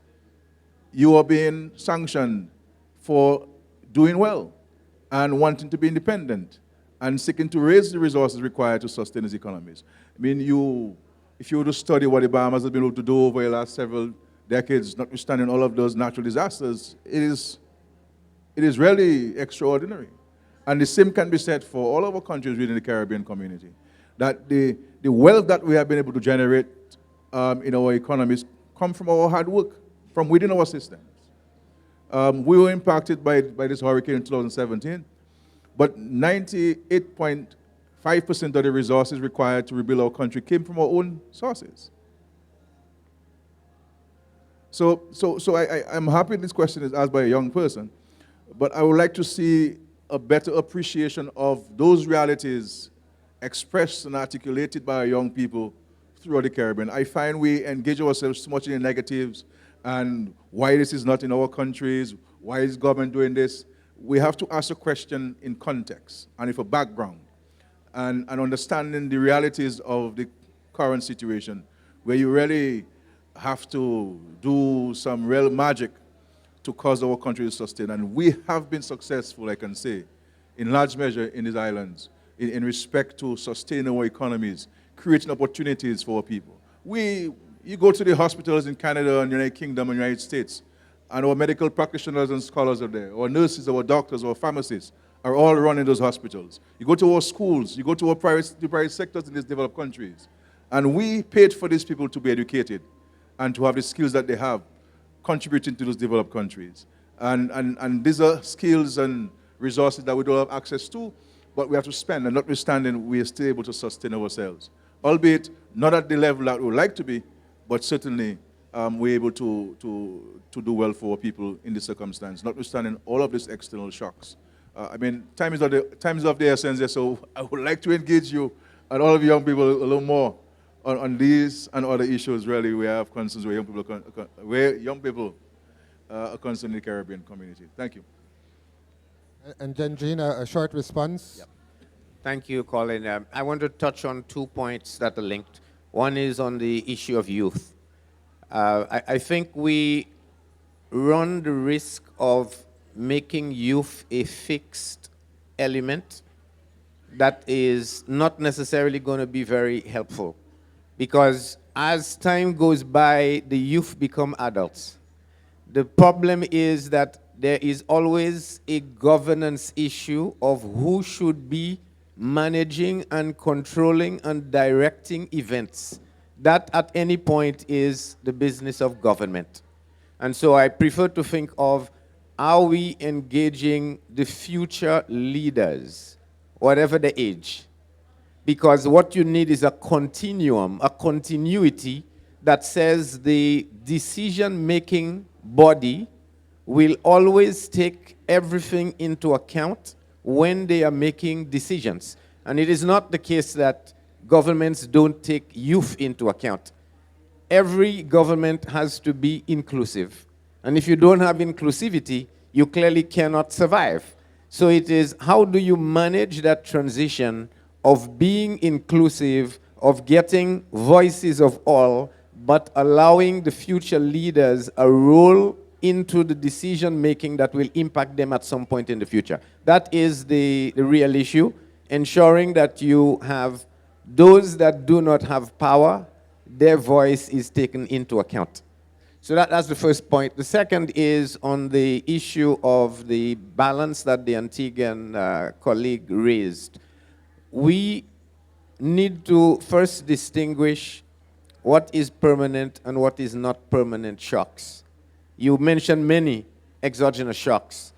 You are being sanctioned for doing well and wanting to be independent and seeking to raise the resources required to sustain these economies. I mean, if you were to study what the Bahamas have been able to do over the last several decades, notwithstanding all of those natural disasters, it is really extraordinary. And the same can be said for all of our countries within the Caribbean community, that the wealth that we have been able to generate in our economies come from our hard work, from within our systems. We were impacted by this hurricane in 2017, but 98.5% of the resources required to rebuild our country came from our own sources. So I'm happy this question is asked by a young person, but I would like to see a better appreciation of those realities expressed and articulated by our young people throughout the Caribbean. I find we engage ourselves too much in the negatives and why this is not in our countries, why is government doing this? We have to ask a question in context and with a background and understanding the realities of the current situation, where you really have to do some real magic to cause our country to sustain. And we have been successful, I can say, in large measure in these islands, in respect to sustaining our economies, creating opportunities for our people. You go to the hospitals in Canada and United Kingdom and United States, and our medical practitioners and scholars are there. Our nurses, our doctors, our pharmacists are all running those hospitals. You go to our schools, you go to the private sectors in these developed countries, and we paid for these people to be educated and to have the skills that they have, contributing to those developed countries. And these are skills and resources that we don't have access to, but we have to spend, and notwithstanding, we are still able to sustain ourselves. Albeit not at the level that we would like to be, but certainly we're able to do well for our people in this circumstance, notwithstanding all of these external shocks. I mean, time is of the essence, so I would like to engage you and all of you young people a little more on these and other issues. Really, we have concerns where young people are concerned in the Caribbean community. Thank you. And then, Gina, a short response. Yep. Thank you, Colin. I want to touch on 2 points that are linked. One is on the issue of youth. I think we run the risk of making youth a fixed element that is not necessarily going to be very helpful. Because as time goes by, the youth become adults. The problem is that there is always a governance issue of who should be managing and controlling and directing events. That at any point is the business of government. And so I prefer to think of, are we engaging the future leaders, whatever the age? Because what you need is a continuum, a continuity that says the decision-making body will always take everything into account when they are making decisions. And it is not the case that governments don't take youth into account. Every government has to be inclusive. And if you don't have inclusivity, you clearly cannot survive. So it is, how do you manage that transition of being inclusive of getting voices of all, but allowing the future leaders a role into the decision making that will impact them at some point in the future. That is the real issue, ensuring that you have those that do not have power, their voice is taken into account. So that's the first point. The second is on the issue of the balance that the Antiguan colleague raised. We need to first distinguish what is permanent and what is not permanent shocks. You mentioned many exogenous shocks.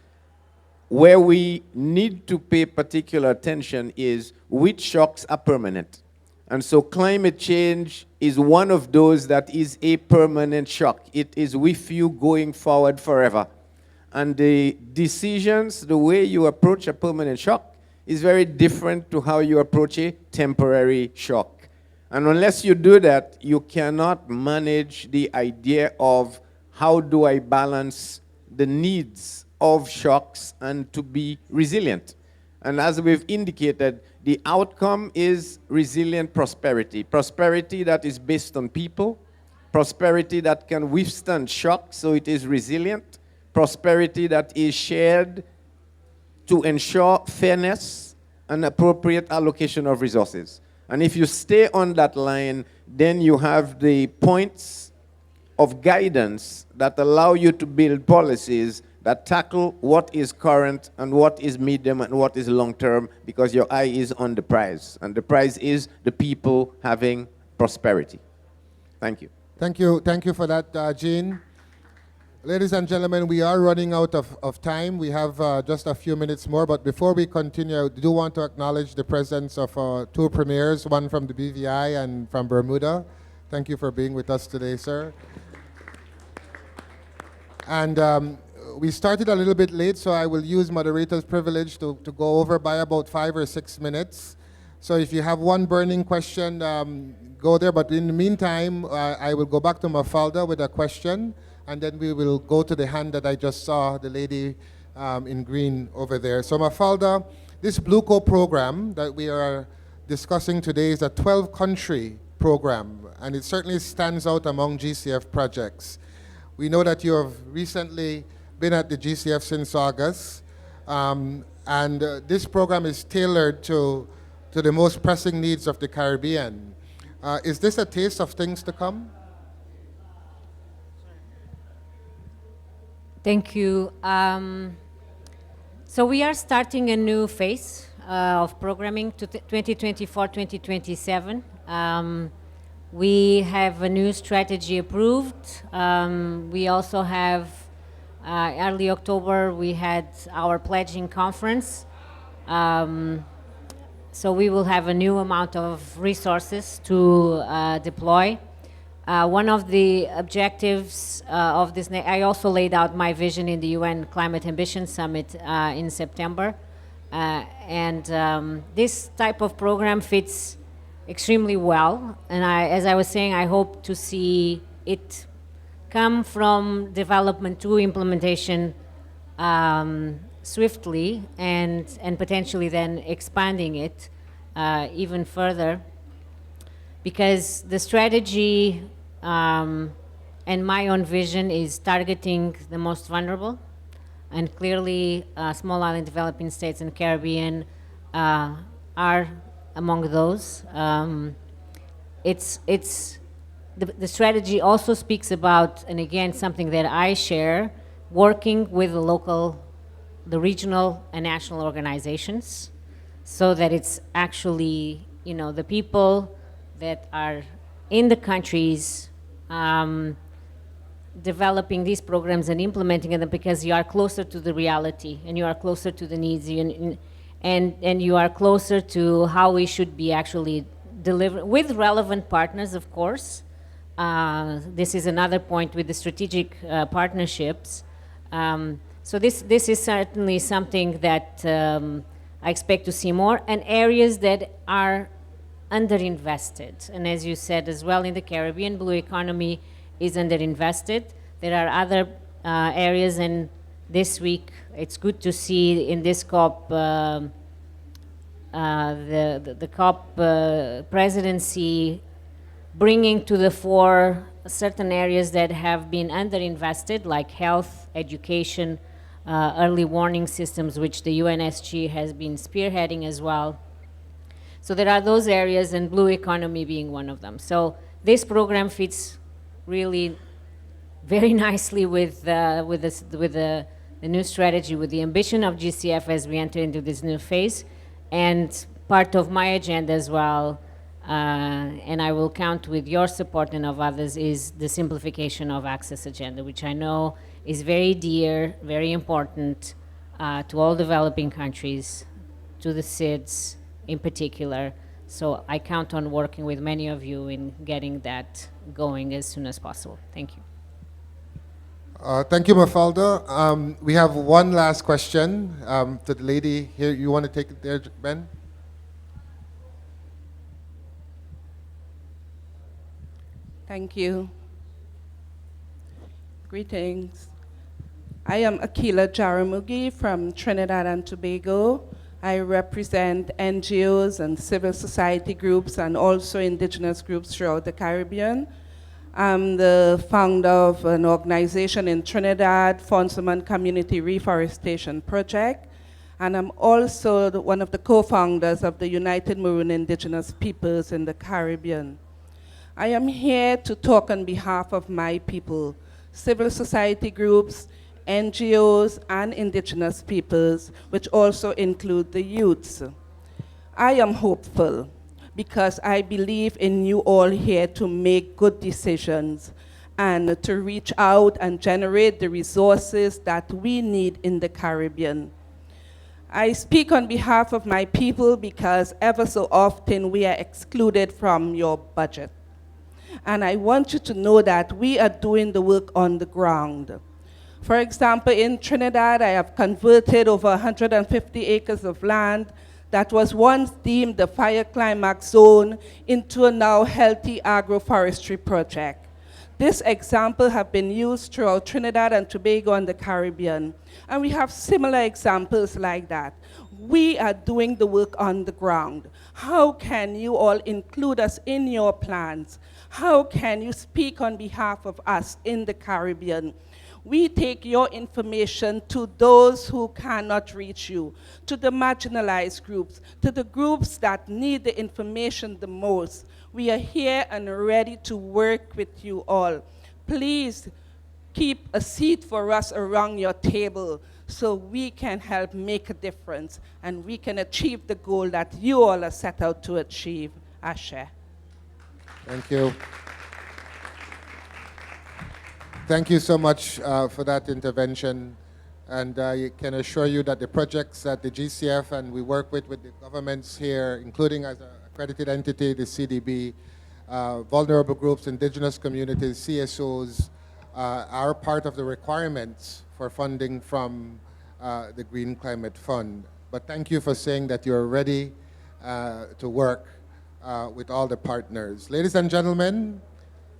Where we need to pay particular attention is which shocks are permanent. And so climate change is one of those that is a permanent shock. It is with you going forward forever. And the decisions, the way you approach a permanent shock is very different to how you approach a temporary shock. And unless you do that, you cannot manage the idea of how do I balance the needs of shocks and to be resilient. And as we've indicated, the outcome is resilient prosperity. Prosperity that is based on people, prosperity that can withstand shock, so it is resilient, prosperity that is shared to ensure fairness and appropriate allocation of resources. And if you stay on that line, then you have the points of guidance that allow you to build policies that tackle what is current and what is medium and what is long term, because your eye is on the prize. And the prize is the people having prosperity. Thank you. Thank you. Thank you for that, Jean. Ladies and gentlemen, we are running out of time. We have just a few minutes more, but before we continue, I do want to acknowledge the presence of two premiers, one from the BVI and from Bermuda. Thank you for being with us today, sir. And we started a little bit late, so I will use moderator's privilege to go over by about 5 or 6 minutes. So if you have one burning question, go there. But in the meantime, I will go back to Mafalda with a question, and then we will go to the hand that I just saw, the lady in green over there. So Mafalda, this Blueco program that we are discussing today is a 12-country program, and it certainly stands out among GCF projects. We know that you have recently been at the GCF since August, and this program is tailored to the most pressing needs of the Caribbean. Is this a taste of things to come? Thank you. So we are starting a new phase of programming to 2024-2027. We have a new strategy approved. We also have, early October, we had our pledging conference. So we will have a new amount of resources to deploy. One of the objectives of this, I also laid out my vision in the UN Climate Ambition Summit in September. This type of program fits extremely well. And as I was saying, I hope to see it come from development to implementation swiftly and potentially then expanding it even further. Because the strategy and my own vision is targeting the most vulnerable, and clearly small island developing states and Caribbean are among those. The strategy also speaks about, and again, something that I share, working with the regional and national organizations, so that it's actually, the people that are in the countries developing these programs and implementing them, because you are closer to the reality and you are closer to the needs and you are closer to how we should be actually delivering with relevant partners, of course. This is another point with the strategic partnerships. So this is certainly something that I expect to see more, and areas that are underinvested. And as you said as well, in the Caribbean, blue economy is underinvested. There are other areas, and this week it's good to see in this COP the COP presidency bringing to the fore certain areas that have been underinvested, like health, education, early warning systems, which the UNSG has been spearheading as well. So there are those areas, and blue economy being one of them. So this program fits really very nicely with the new strategy, with the ambition of GCF as we enter into this new phase, and part of my agenda as well, and I will count with your support and of others, is the simplification of access agenda, which I know is very dear, very important to all developing countries, to the SIDS in particular. So I count on working with many of you in getting that going as soon as possible. Thank you. Thank you, Mafalda. We have one last question to the lady here. You want to take it there, Ben? Thank you. Greetings. I am Akila Jaramugi from Trinidad and Tobago. I represent NGOs and civil society groups and also indigenous groups throughout the Caribbean. I'm the founder of an organization in Trinidad, Fonsuman Community Reforestation Project, and I'm also one of the co-founders of the United Maroon Indigenous Peoples in the Caribbean. I am here to talk on behalf of my people, civil society groups, NGOs, and indigenous peoples, which also include the youths. I am hopeful because I believe in you all here to make good decisions and to reach out and generate the resources that we need in the Caribbean. I speak on behalf of my people because ever so often we are excluded from your budget. And I want you to know that we are doing the work on the ground. For example, in Trinidad, I have converted over 150 acres of land that was once deemed the fire climax zone into a now healthy agroforestry project. This example has been used throughout Trinidad and Tobago and the Caribbean. And we have similar examples like that. We are doing the work on the ground. How can you all include us in your plans? How can you speak on behalf of us in the Caribbean? We take your information to those who cannot reach you, to the marginalized groups, to the groups that need the information the most. We are here and ready to work with you all. Please keep a seat for us around your table so we can help make a difference and we can achieve the goal that you all are set out to achieve. Ashe. Thank you. Thank you so much for that intervention. And I can assure you that the projects that the GCF and we work with the governments here, including as an accredited entity, the CDB, vulnerable groups, indigenous communities, CSOs, are part of the requirements for funding from the Green Climate Fund. But thank you for saying that you're ready to work with all the partners. Ladies and gentlemen,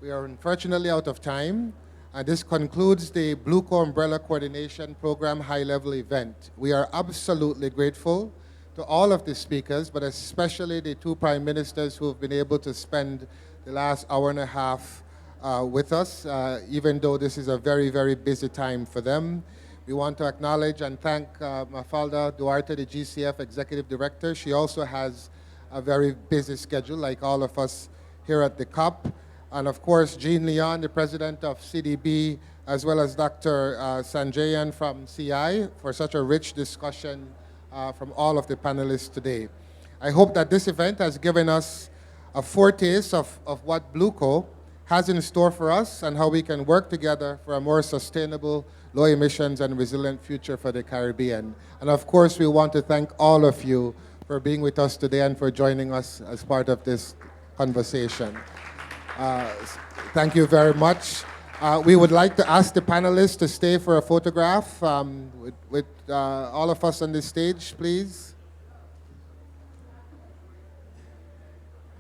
we are unfortunately out of time. And this concludes the Blue Co Umbrella Coordination Program high-level event. We are absolutely grateful to all of the speakers, but especially the two prime ministers who have been able to spend the last hour and a half with us, even though this is a very, very busy time for them. We want to acknowledge and thank Mafalda Duarte, the GCF Executive Director. She also has a very busy schedule, like all of us here at the COP. And of course, Jean Leon, the president of CDB, as well as Dr. Sanjayan from CI, for such a rich discussion from all of the panelists today. I hope that this event has given us a foretaste of what Blue Co has in store for us and how we can work together for a more sustainable, low emissions and resilient future for the Caribbean. And of course, we want to thank all of you for being with us today and for joining us as part of this conversation. Thank you very much. We would like to ask the panelists to stay for a photograph with all of us on the stage, please.